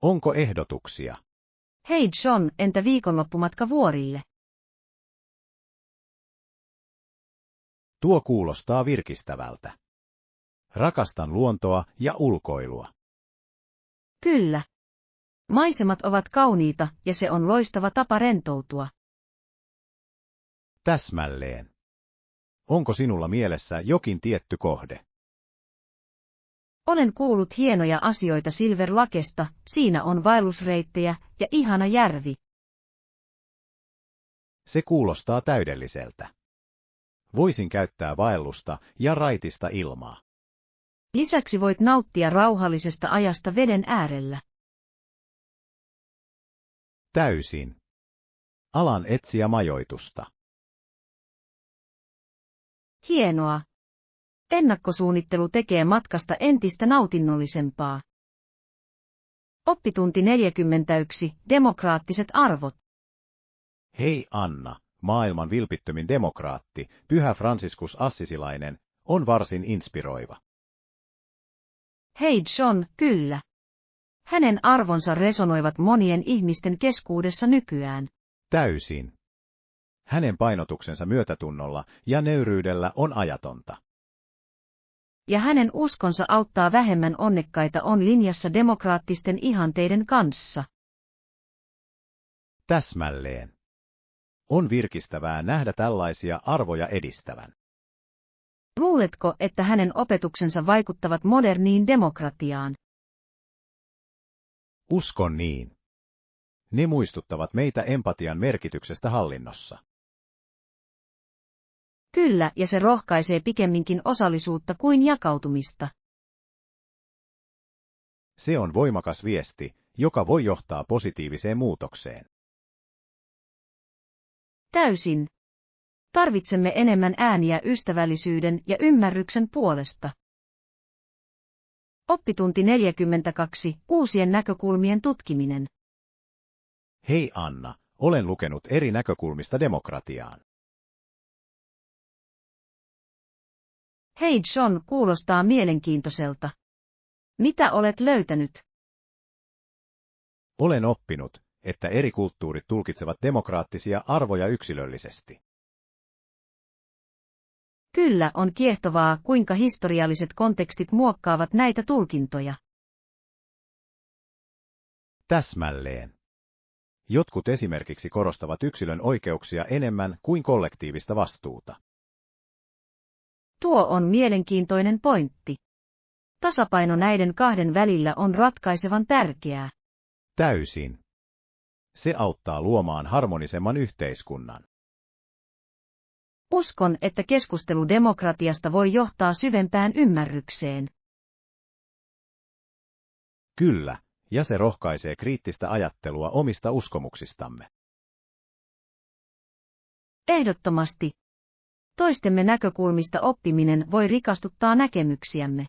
Onko ehdotuksia? Hei John, entä viikonloppumatka vuorille? Tuo kuulostaa virkistävältä. Rakastan luontoa ja ulkoilua. Kyllä. Maisemat ovat kauniita ja se on loistava tapa rentoutua. Täsmälleen. Onko sinulla mielessä jokin tietty kohde? Olen kuullut hienoja asioita Silver Lakesta, siinä on vaellusreittejä ja ihana järvi. Se kuulostaa täydelliseltä. Voisin käyttää vaellusta ja raitista ilmaa. Lisäksi voit nauttia rauhallisesta ajasta veden äärellä. Täysin. Alan etsiä majoitusta. Hienoa. Ennakkosuunnittelu tekee matkasta entistä nautinnollisempaa. Oppitunti 41. Demokraattiset arvot. Hei Anna, maailman vilpittömin demokraatti, Pyhä Franciscus Assisilainen, on varsin inspiroiva. Hei John, kyllä. Hänen arvonsa resonoivat monien ihmisten keskuudessa nykyään. Täysin. Hänen painotuksensa myötätunnolla ja nöyryydellä on ajatonta. Ja hänen uskonsa auttaa vähemmän onnekkaita on linjassa demokraattisten ihanteiden kanssa. Täsmälleen. On virkistävää nähdä tällaisia arvoja edistävän. Luuletko, että hänen opetuksensa vaikuttavat moderniin demokratiaan? Uskon niin. Ne muistuttavat meitä empatian merkityksestä hallinnossa. Kyllä, ja se rohkaisee pikemminkin osallisuutta kuin jakautumista. Se on voimakas viesti, joka voi johtaa positiiviseen muutokseen. Täysin. Tarvitsemme enemmän ääniä ystävällisyyden ja ymmärryksen puolesta. Oppitunti 42. Uusien näkökulmien tutkiminen. Hei Anna, olen lukenut eri näkökulmista demokratiaan. Hei John, kuulostaa mielenkiintoiselta. Mitä olet löytänyt? Olen oppinut, että eri kulttuurit tulkitsevat demokraattisia arvoja yksilöllisesti. Kyllä, on kiehtovaa, kuinka historialliset kontekstit muokkaavat näitä tulkintoja. Täsmälleen. Jotkut esimerkiksi korostavat yksilön oikeuksia enemmän kuin kollektiivista vastuuta. Tuo on mielenkiintoinen pointti. Tasapaino näiden kahden välillä on ratkaisevan tärkeää. Täysin. Se auttaa luomaan harmonisemman yhteiskunnan. Uskon, että keskustelu demokratiasta voi johtaa syvempään ymmärrykseen. Kyllä, ja se rohkaisee kriittistä ajattelua omista uskomuksistamme. Ehdottomasti. Toistemme näkökulmista oppiminen voi rikastuttaa näkemyksiämme.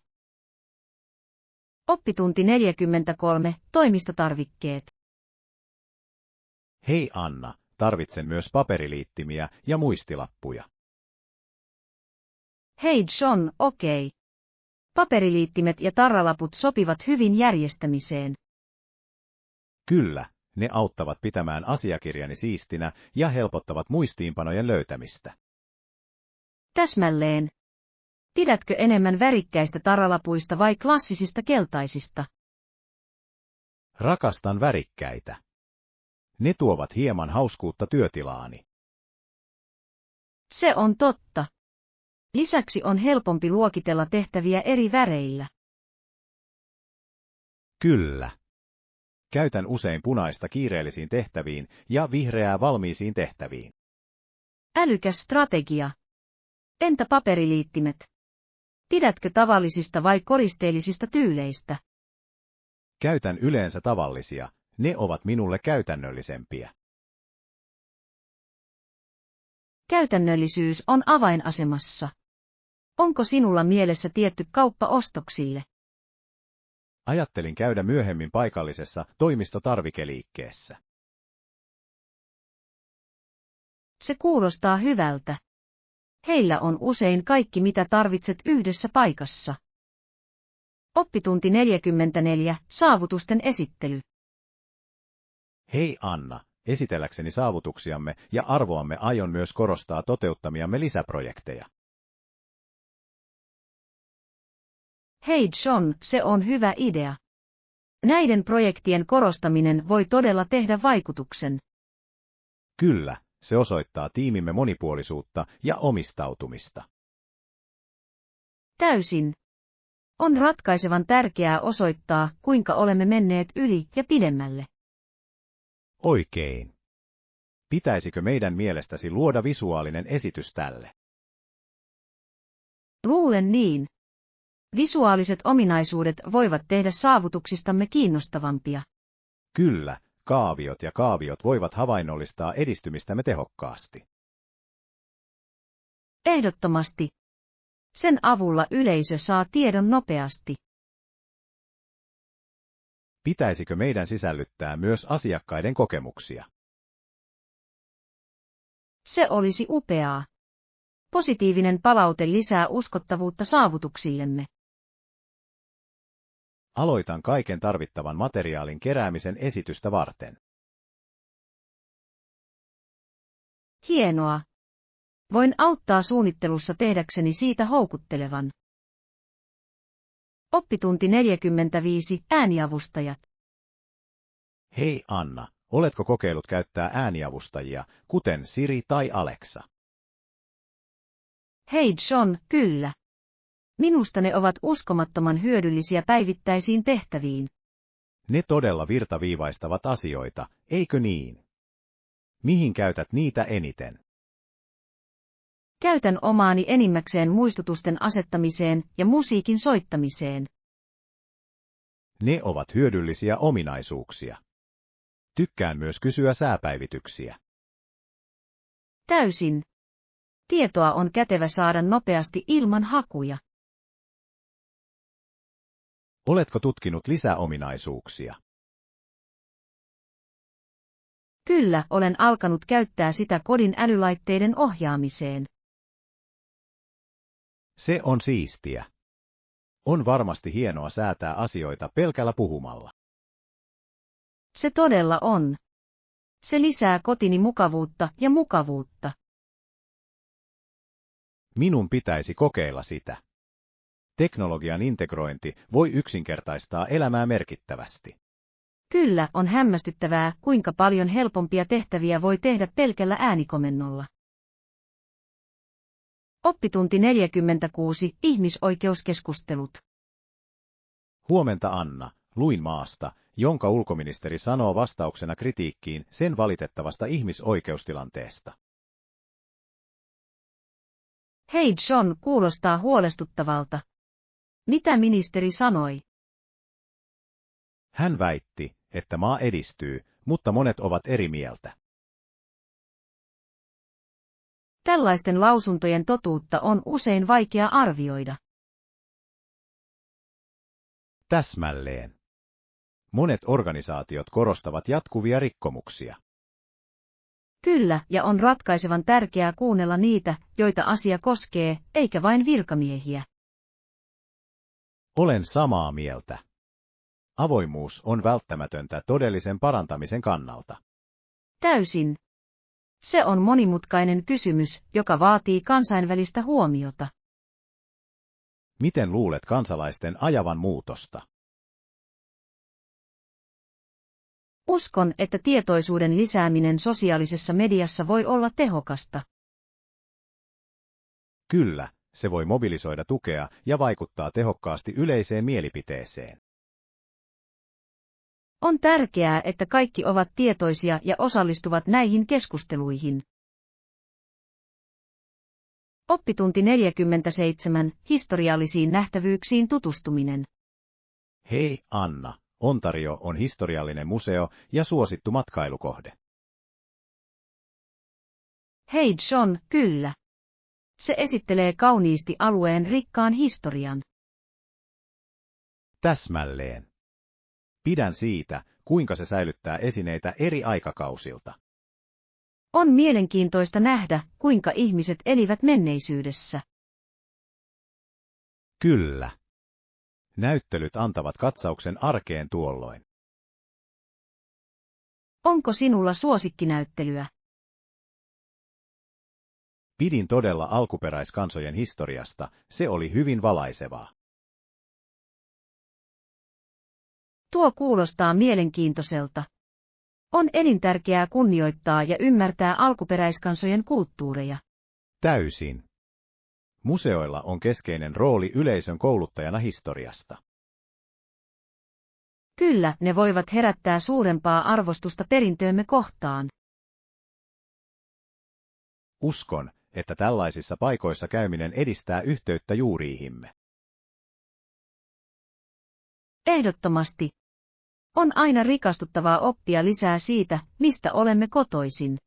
Oppitunti 43. Toimistotarvikkeet. Hei Anna, tarvitsen myös paperiliittimiä ja muistilappuja. Hei John, okei. Paperiliittimet ja tarralaput sopivat hyvin järjestämiseen. Kyllä, ne auttavat pitämään asiakirjani siistinä ja helpottavat muistiinpanojen löytämistä. Täsmälleen. Pidätkö enemmän värikkäistä tarralapuista vai klassisista keltaisista? Rakastan värikkäitä. Ne tuovat hieman hauskuutta työtilaani. Se on totta. Lisäksi on helpompi luokitella tehtäviä eri väreillä. Kyllä. Käytän usein punaista kiireellisiin tehtäviin ja vihreää valmiisiin tehtäviin. Älykäs strategia. Entä paperiliittimet? Pidätkö tavallisista vai koristeellisista tyyleistä? Käytän yleensä tavallisia, ne ovat minulle käytännöllisempiä. Käytännöllisyys on avainasemassa. Onko sinulla mielessä tietty kauppa ostoksille? Ajattelin käydä myöhemmin paikallisessa toimistotarvikeliikkeessä. Se kuulostaa hyvältä. Heillä on usein kaikki mitä tarvitset yhdessä paikassa. Oppitunti 44. Saavutusten esittely. Hei Anna, esitelläkseni saavutuksiamme ja arvoamme aion myös korostaa toteuttamiamme lisäprojekteja. Hei John, se on hyvä idea. Näiden projektien korostaminen voi todella tehdä vaikutuksen. Kyllä, se osoittaa tiimimme monipuolisuutta ja omistautumista. Täysin. On ratkaisevan tärkeää osoittaa, kuinka olemme menneet yli ja pidemmälle. Oikein. Pitäisikö meidän mielestäsi luoda visuaalinen esitys tälle? Luulen niin. Visuaaliset ominaisuudet voivat tehdä saavutuksistamme kiinnostavampia. Kyllä, kaaviot ja kaaviot voivat havainnollistaa edistymistämme tehokkaasti. Ehdottomasti. Sen avulla yleisö saa tiedon nopeasti. Pitäisikö meidän sisällyttää myös asiakkaiden kokemuksia? Se olisi upeaa. Positiivinen palaute lisää uskottavuutta saavutuksillemme. Aloitan kaiken tarvittavan materiaalin keräämisen esitystä varten. Hienoa. Voin auttaa suunnittelussa tehdäkseni siitä houkuttelevan. Oppitunti 45. Ääniavustajat. Hei Anna, oletko kokeillut käyttää ääniavustajia, kuten Siri tai Alexa? Hei John, kyllä. Minusta ne ovat uskomattoman hyödyllisiä päivittäisiin tehtäviin. Ne todella virtaviivaistavat asioita, eikö niin? Mihin käytät niitä eniten? Käytän omaani enimmäkseen muistutusten asettamiseen ja musiikin soittamiseen. Ne ovat hyödyllisiä ominaisuuksia. Tykkään myös kysyä sääpäivityksiä. Täysin. Tietoa on kätevä saada nopeasti ilman hakuja. Oletko tutkinut lisäominaisuuksia? Kyllä, olen alkanut käyttää sitä kodin älylaitteiden ohjaamiseen. Se on siistiä. On varmasti hienoa säätää asioita pelkällä puhumalla. Se todella on. Se lisää kotini mukavuutta ja mukavuutta. Minun pitäisi kokeilla sitä. Teknologian integrointi voi yksinkertaistaa elämää merkittävästi. Kyllä, on hämmästyttävää, kuinka paljon helpompia tehtäviä voi tehdä pelkällä äänikomennolla. Oppitunti 46. Ihmisoikeuskeskustelut. Huomenta Anna, luin maasta, jonka ulkoministeri sanoo vastauksena kritiikkiin sen valitettavasta ihmisoikeustilanteesta. Hei John, kuulostaa huolestuttavalta. Mitä ministeri sanoi? Hän väitti, että maa edistyy, mutta monet ovat eri mieltä. Tällaisten lausuntojen totuutta on usein vaikea arvioida. Täsmälleen. Monet organisaatiot korostavat jatkuvia rikkomuksia. Kyllä, ja on ratkaisevan tärkeää kuunnella niitä, joita asia koskee, eikä vain virkamiehiä. Olen samaa mieltä. Avoimuus on välttämätöntä todellisen parantamisen kannalta. Täysin. Se on monimutkainen kysymys, joka vaatii kansainvälistä huomiota. Miten luulet kansalaisten ajavan muutosta? Uskon, että tietoisuuden lisääminen sosiaalisessa mediassa voi olla tehokasta. Kyllä, se voi mobilisoida tukea ja vaikuttaa tehokkaasti yleiseen mielipiteeseen. On tärkeää, että kaikki ovat tietoisia ja osallistuvat näihin keskusteluihin. Oppitunti 47. Historiallisiin nähtävyyksiin tutustuminen. Hei Anna, Ontario on historiallinen museo ja suosittu matkailukohde. Hei John, kyllä. Se esittelee kauniisti alueen rikkaan historian. Täsmälleen. Pidän siitä, kuinka se säilyttää esineitä eri aikakausilta. On mielenkiintoista nähdä, kuinka ihmiset elivät menneisyydessä. Kyllä. Näyttelyt antavat katsauksen arkeen tuolloin. Onko sinulla suosikkinäyttelyä? Pidin todella alkuperäiskansojen historiasta, se oli hyvin valaisevaa. Tuo kuulostaa mielenkiintoiselta. On elintärkeää kunnioittaa ja ymmärtää alkuperäiskansojen kulttuureja. Täysin. Museoilla on keskeinen rooli yleisön kouluttajana historiasta. Kyllä, ne voivat herättää suurempaa arvostusta perintöömme kohtaan. Uskon, että tällaisissa paikoissa käyminen edistää yhteyttä juuriihimme. Ehdottomasti. On aina rikastuttavaa oppia lisää siitä, mistä olemme kotoisin.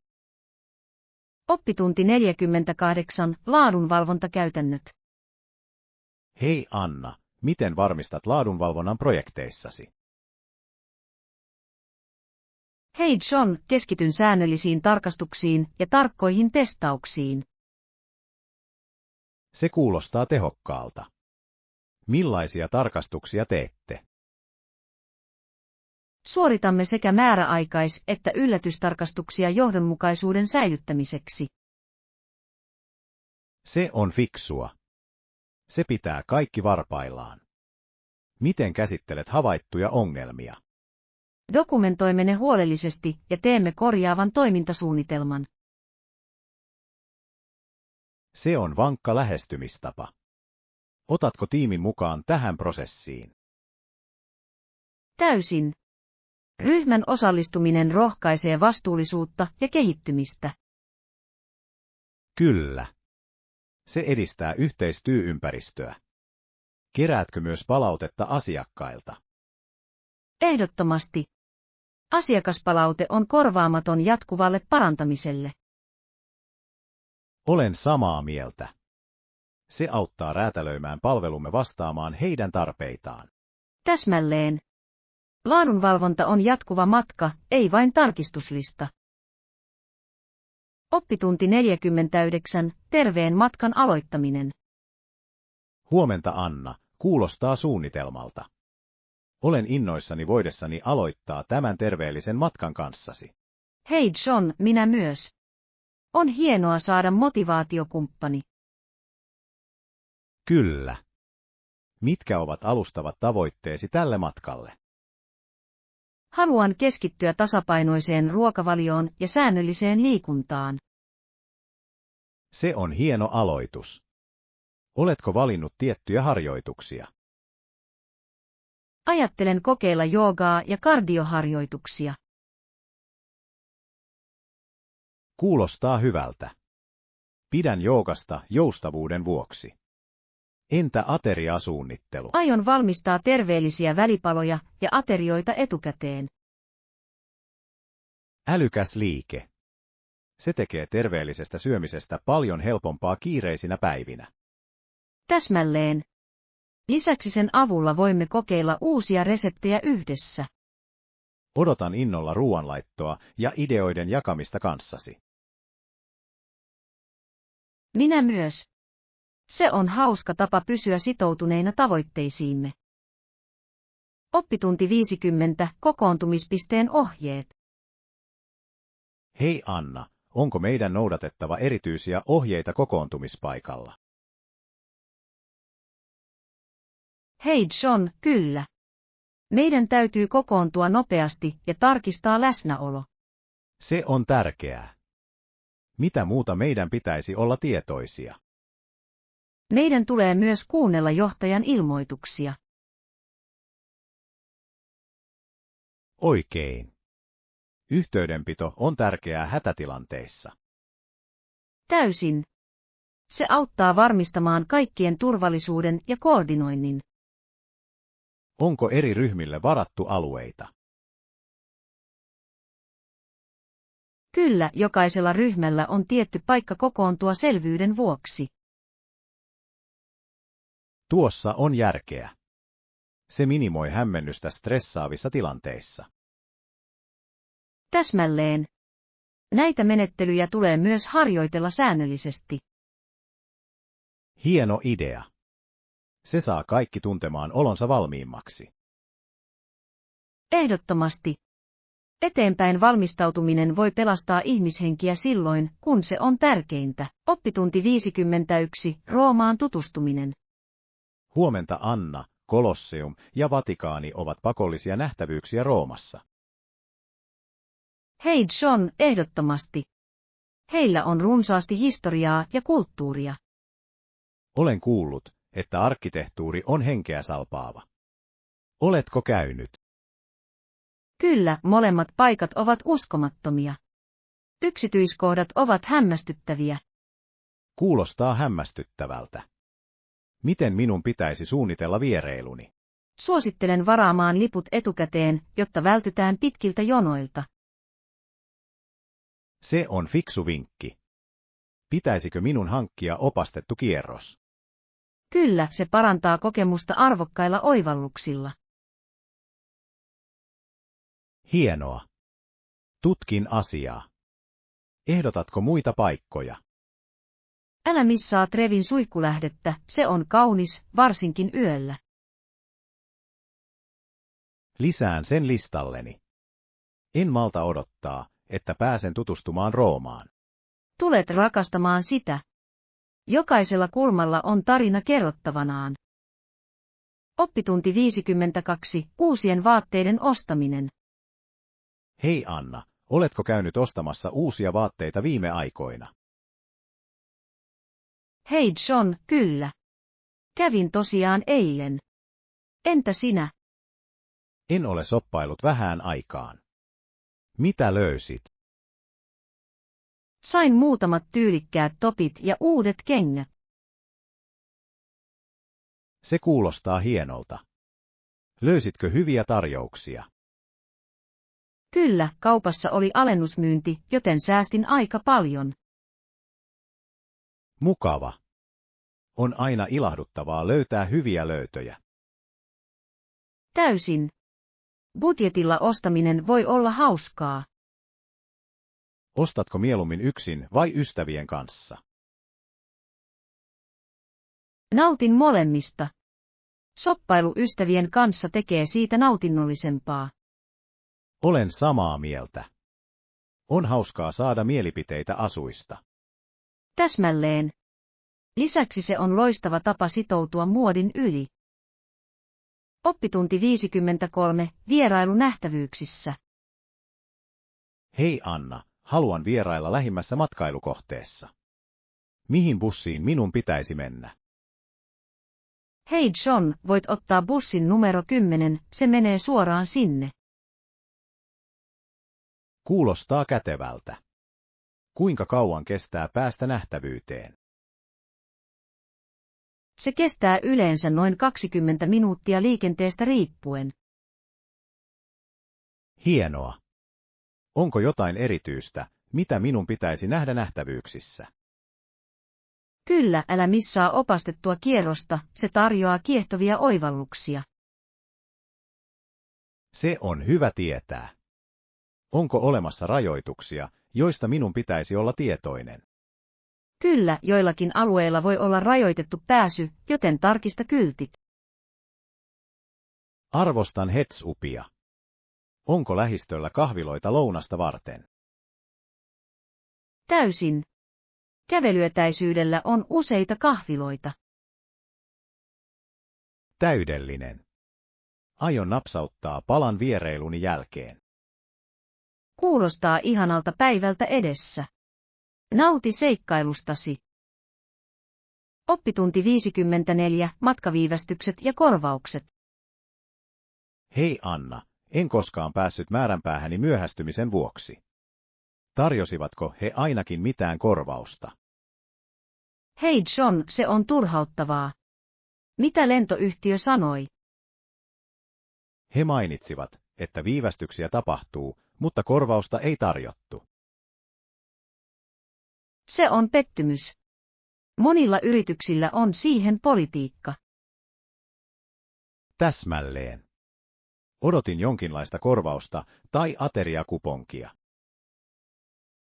Oppitunti 48. Laadunvalvontakäytännöt. Hei Anna, miten varmistat laadunvalvonnan projekteissasi? Hei John, keskityn säännöllisiin tarkastuksiin ja tarkkoihin testauksiin. Se kuulostaa tehokkaalta. Millaisia tarkastuksia teette? Suoritamme sekä määräaikais- että yllätystarkastuksia johdonmukaisuuden säilyttämiseksi. Se on fiksua. Se pitää kaikki varpaillaan. Miten käsittelet havaittuja ongelmia? Dokumentoimme ne huolellisesti ja teemme korjaavan toimintasuunnitelman. Se on vankka lähestymistapa. Otatko tiimin mukaan tähän prosessiin? Täysin. Ryhmän osallistuminen rohkaisee vastuullisuutta ja kehittymistä. Kyllä. Se edistää yhteistyöympäristöä. Keräätkö myös palautetta asiakkailta? Ehdottomasti. Asiakaspalaute on korvaamaton jatkuvalle parantamiselle. Olen samaa mieltä. Se auttaa räätälöimään palvelumme vastaamaan heidän tarpeitaan. Täsmälleen. Laadunvalvonta on jatkuva matka, ei vain tarkistuslista. Oppitunti 49. Terveen matkan aloittaminen. Huomenta Anna, kuulostaa suunnitelmalta. Olen innoissani voidessani aloittaa tämän terveellisen matkan kanssasi. Hei John, minä myös. On hienoa saada motivaatiokumppani. Kyllä. Mitkä ovat alustavat tavoitteesi tälle matkalle? Haluan keskittyä tasapainoiseen ruokavalioon ja säännölliseen liikuntaan. Se on hieno aloitus. Oletko valinnut tiettyjä harjoituksia? Ajattelen kokeilla joogaa ja kardioharjoituksia. Kuulostaa hyvältä. Pidän joogasta joustavuuden vuoksi. Entä ateriasuunnittelu? Aion valmistaa terveellisiä välipaloja ja aterioita etukäteen. Älykäs liike. Se tekee terveellisestä syömisestä paljon helpompaa kiireisinä päivinä. Täsmälleen. Lisäksi sen avulla voimme kokeilla uusia reseptejä yhdessä. Odotan innolla ruoanlaittoa ja ideoiden jakamista kanssasi. Minä myös. Se on hauska tapa pysyä sitoutuneina tavoitteisiimme. Oppitunti 50. Kokoontumispisteen ohjeet. Hei Anna, onko meidän noudatettava erityisiä ohjeita kokoontumispaikalla? Hei John, kyllä. Meidän täytyy kokoontua nopeasti ja tarkistaa läsnäolo. Se on tärkeää. Mitä muuta meidän pitäisi olla tietoisia? Meidän tulee myös kuunnella johtajan ilmoituksia. Oikein. Yhteydenpito on tärkeää hätätilanteissa. Täysin. Se auttaa varmistamaan kaikkien turvallisuuden ja koordinoinnin. Onko eri ryhmille varattu alueita? Kyllä, jokaisella ryhmällä on tietty paikka kokoontua selvyyden vuoksi. Tuossa on järkeä. Se minimoi hämmennystä stressaavissa tilanteissa. Täsmälleen. Näitä menettelyjä tulee myös harjoitella säännöllisesti. Hieno idea. Se saa kaikki tuntemaan olonsa valmiimmaksi. Ehdottomasti. Eteenpäin valmistautuminen voi pelastaa ihmishenkiä silloin, kun se on tärkeintä. Oppitunti 51. Roomaan tutustuminen. Huomenta Anna, Kolosseum ja Vatikaani ovat pakollisia nähtävyyksiä Roomassa. Hei John, ehdottomasti. Heillä on runsaasti historiaa ja kulttuuria. Olen kuullut, että arkkitehtuuri on henkeä salpaava. Oletko käynyt? Kyllä, molemmat paikat ovat uskomattomia. Yksityiskohdat ovat hämmästyttäviä. Kuulostaa hämmästyttävältä. Miten minun pitäisi suunnitella vierailuni? Suosittelen varaamaan liput etukäteen, jotta vältytään pitkiltä jonoilta. Se on fiksu vinkki. Pitäisikö minun hankkia opastettu kierros? Kyllä, se parantaa kokemusta arvokkailla oivalluksilla. Hienoa. Tutkin asiaa. Ehdotatko muita paikkoja? Älä missaa Trevin suihkulähdettä, se on kaunis, varsinkin yöllä. Lisään sen listalleni. En malta odottaa, että pääsen tutustumaan Roomaan. Tulet rakastamaan sitä. Jokaisella kulmalla on tarina kerrottavanaan. Oppitunti 52. Uusien vaatteiden ostaminen. Hei Anna, oletko käynyt ostamassa uusia vaatteita viime aikoina? Hei John, kyllä. Kävin tosiaan eilen. Entä sinä? En ole soppailut vähään aikaan. Mitä löysit? Sain muutamat tyylikkäät topit ja uudet kengät. Se kuulostaa hienolta. Löysitkö hyviä tarjouksia? Kyllä, kaupassa oli alennusmyynti, joten säästin aika paljon. Mukava. On aina ilahduttavaa löytää hyviä löytöjä. Täysin. Budjetilla ostaminen voi olla hauskaa. Ostatko mieluummin yksin vai ystävien kanssa? Nautin molemmista. Shoppailu ystävien kanssa tekee siitä nautinnollisempaa. Olen samaa mieltä. On hauskaa saada mielipiteitä asuista. Täsmälleen. Lisäksi se on loistava tapa sitoutua muodin yli. Oppitunti 53. Vierailu nähtävyyksissä. Hei Anna, haluan vierailla lähimmässä matkailukohteessa. Mihin bussiin minun pitäisi mennä? Hei John, voit ottaa bussin numero 10, se menee suoraan sinne. Kuulostaa kätevältä. Kuinka kauan kestää päästä nähtävyyteen? Se kestää yleensä noin 20 minuuttia liikenteestä riippuen. Hienoa. Onko jotain erityistä, mitä minun pitäisi nähdä nähtävyyksissä? Kyllä, älä missaa opastettua kierrosta, se tarjoaa kiehtovia oivalluksia. Se on hyvä tietää. Onko olemassa rajoituksia, joista minun pitäisi olla tietoinen? Kyllä, joillakin alueilla voi olla rajoitettu pääsy, joten tarkista kyltit. Arvostan heads-upia. Onko lähistöllä kahviloita lounasta varten? Täysin. Kävelyetäisyydellä on useita kahviloita. Täydellinen. Aion napsauttaa palan vierailuni jälkeen. Kuulostaa ihanalta päivältä edessä. Nauti seikkailustasi. Oppitunti 54. Matkaviivästykset ja korvaukset. Hei Anna, en koskaan päässyt määränpäähäni myöhästymisen vuoksi. Tarjosivatko he ainakin mitään korvausta? Hei John, se on turhauttavaa. Mitä lentoyhtiö sanoi? He mainitsivat, että viivästyksiä tapahtuu, mutta korvausta ei tarjottu. Se on pettymys. Monilla yrityksillä on siihen politiikka. Täsmälleen. Odotin jonkinlaista korvausta tai ateriakuponkia.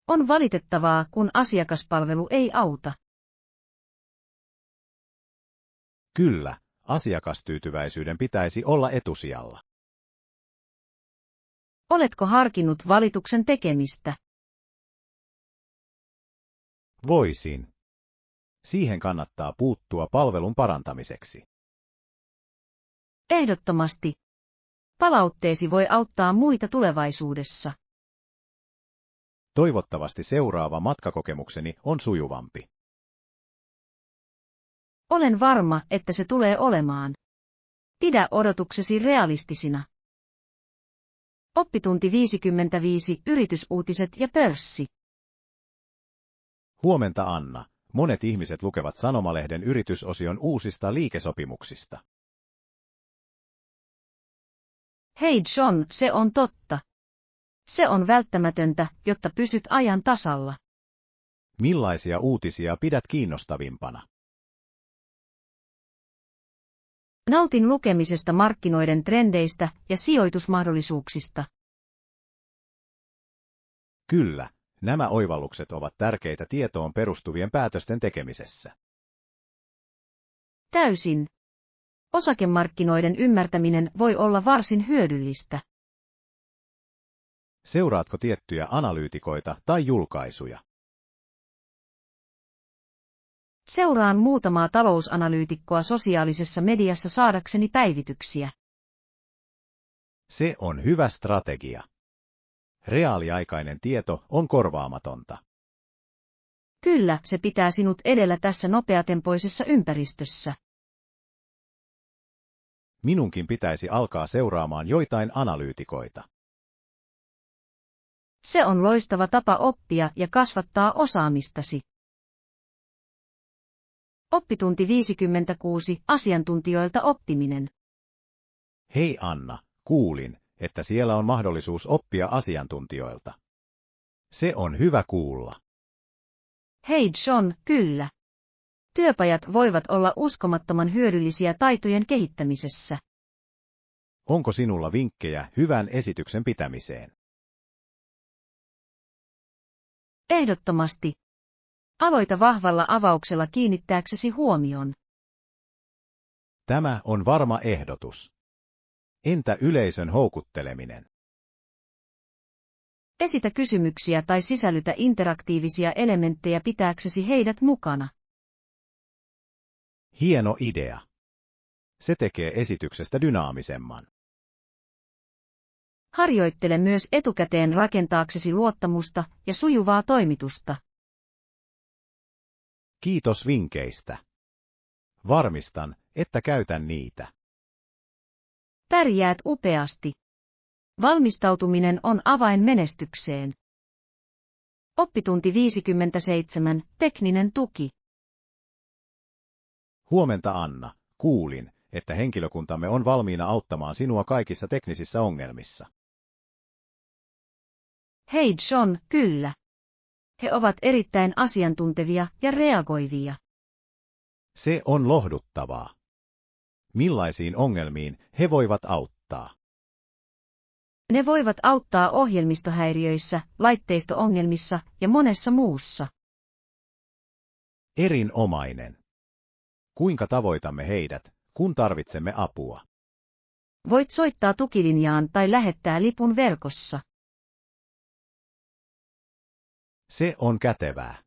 On valitettavaa, kun asiakaspalvelu ei auta. Kyllä, asiakastyytyväisyyden pitäisi olla etusijalla. Oletko harkinnut valituksen tekemistä? Voisin. Siihen kannattaa puuttua palvelun parantamiseksi. Ehdottomasti. Palautteesi voi auttaa muita tulevaisuudessa. Toivottavasti seuraava matkakokemukseni on sujuvampi. Olen varma, että se tulee olemaan. Pidä odotuksesi realistisina. Oppitunti 55. Yritysuutiset ja pörssi. Huomenta Anna. Monet ihmiset lukevat sanomalehden yritysosion uusista liikesopimuksista. Hei John, se on totta. Se on välttämätöntä, jotta pysyt ajan tasalla. Millaisia uutisia pidät kiinnostavimpana? Nautin lukemisesta markkinoiden trendeistä ja sijoitusmahdollisuuksista. Kyllä, nämä oivallukset ovat tärkeitä tietoon perustuvien päätösten tekemisessä. Täysin. Osakemarkkinoiden ymmärtäminen voi olla varsin hyödyllistä. Seuraatko tiettyjä analyytikoita tai julkaisuja? Seuraan muutamaa talousanalyytikkoa sosiaalisessa mediassa saadakseni päivityksiä. Se on hyvä strategia. Reaaliaikainen tieto on korvaamatonta. Kyllä, se pitää sinut edellä tässä nopeatempoisessa ympäristössä. Minunkin pitäisi alkaa seuraamaan joitain analyytikoita. Se on loistava tapa oppia ja kasvattaa osaamistasi. Oppitunti 56. Asiantuntijoilta oppiminen. Hei Anna, kuulin, että siellä on mahdollisuus oppia asiantuntijoilta. Se on hyvä kuulla. Hei John, kyllä. Työpajat voivat olla uskomattoman hyödyllisiä taitojen kehittämisessä. Onko sinulla vinkkejä hyvän esityksen pitämiseen? Ehdottomasti. Aloita vahvalla avauksella kiinnittääksesi huomion. Tämä on varma ehdotus. Entä yleisön houkutteleminen? Esitä kysymyksiä tai sisällytä interaktiivisia elementtejä pitääksesi heidät mukana. Hieno idea. Se tekee esityksestä dynaamisemman. Harjoittele myös etukäteen rakentaaksesi luottamusta ja sujuvaa toimitusta. Kiitos vinkkeistä. Varmistan, että käytän niitä. Pärjäät upeasti. Valmistautuminen on avain menestykseen. Oppitunti 57. Tekninen tuki. Huomenta Anna, kuulin, että henkilökuntamme on valmiina auttamaan sinua kaikissa teknisissä ongelmissa. Hei John, kyllä. He ovat erittäin asiantuntevia ja reagoivia. Se on lohduttavaa. Millaisiin ongelmiin he voivat auttaa? Ne voivat auttaa ohjelmistohäiriöissä, laitteisto-ongelmissa ja monessa muussa. Erinomainen. Kuinka tavoitamme heidät, kun tarvitsemme apua? Voit soittaa tukilinjaan tai lähettää lipun verkossa. Se on kätevää.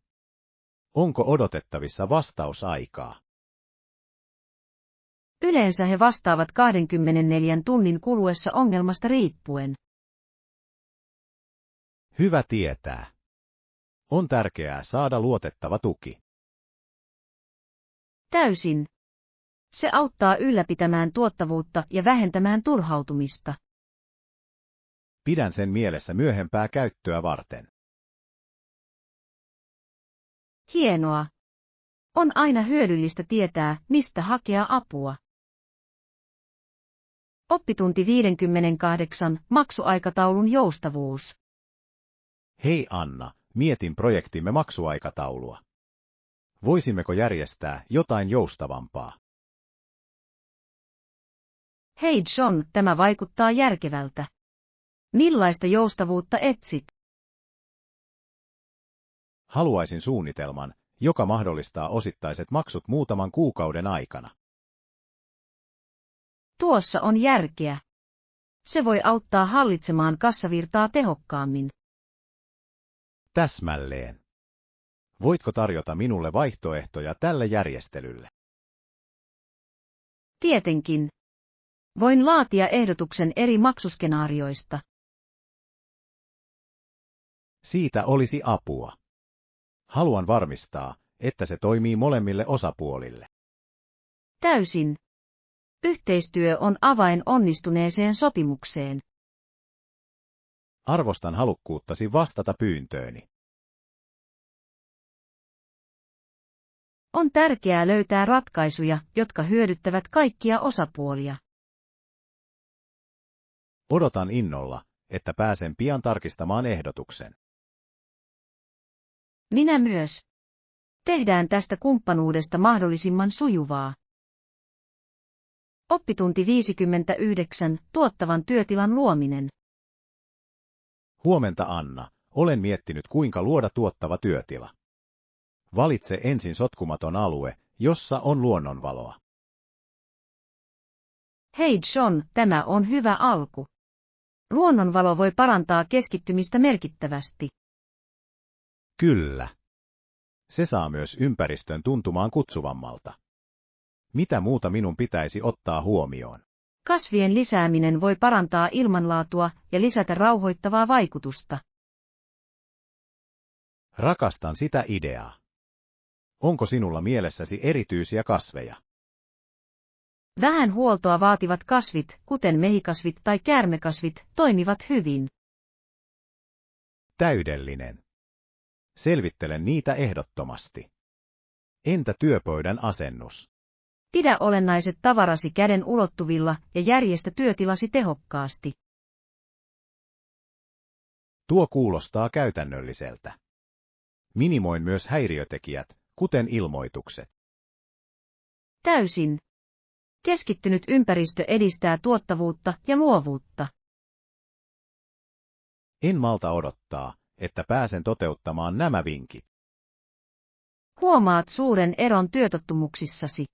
Onko odotettavissa vastausaikaa? Yleensä he vastaavat 24 tunnin kuluessa ongelmasta riippuen. Hyvä tietää. On tärkeää saada luotettava tuki. Täysin. Se auttaa ylläpitämään tuottavuutta ja vähentämään turhautumista. Pidän sen mielessä myöhempää käyttöä varten. Hienoa. On aina hyödyllistä tietää, mistä hakea apua. Oppitunti 58. Maksuaikataulun joustavuus. Hei Anna, mietin projektimme maksuaikataulua. Voisimmeko järjestää jotain joustavampaa? Hei John, tämä vaikuttaa järkevältä. Millaista joustavuutta etsit? Haluaisin suunnitelman, joka mahdollistaa osittaiset maksut muutaman kuukauden aikana. Tuossa on järkeä. Se voi auttaa hallitsemaan kassavirtaa tehokkaammin. Täsmälleen. Voitko tarjota minulle vaihtoehtoja tälle järjestelylle? Tietenkin. Voin laatia ehdotuksen eri maksuskenaarioista. Siitä olisi apua. Haluan varmistaa, että se toimii molemmille osapuolille. Täysin. Yhteistyö on avain onnistuneeseen sopimukseen. Arvostan halukkuuttasi vastata pyyntööni. On tärkeää löytää ratkaisuja, jotka hyödyttävät kaikkia osapuolia. Odotan innolla, että pääsen pian tarkistamaan ehdotuksen. Minä myös. Tehdään tästä kumppanuudesta mahdollisimman sujuvaa. Oppitunti 59. Tuottavan työtilan luominen. Huomenta Anna, olen miettinyt kuinka luoda tuottava työtila. Valitse ensin sotkumaton alue, jossa on luonnonvaloa. Hei John, tämä on hyvä alku. Luonnonvalo voi parantaa keskittymistä merkittävästi. Kyllä. Se saa myös ympäristön tuntumaan kutsuvammalta. Mitä muuta minun pitäisi ottaa huomioon? Kasvien lisääminen voi parantaa ilmanlaatua ja lisätä rauhoittavaa vaikutusta. Rakastan sitä ideaa. Onko sinulla mielessäsi erityisiä kasveja? Vähän huoltoa vaativat kasvit, kuten mehikasvit tai käärmekasvit, toimivat hyvin. Täydellinen. Selvittelen niitä ehdottomasti. Entä työpöydän asennus? Pidä olennaiset tavarasi käden ulottuvilla ja järjestä työtilasi tehokkaasti. Tuo kuulostaa käytännölliseltä. Minimoin myös häiriötekijät, kuten ilmoitukset. Täysin. Keskittynyt ympäristö edistää tuottavuutta ja luovuutta. En malta odottaa, että pääsen toteuttamaan nämä vinkit. Huomaat suuren eron työtottumuksissasi.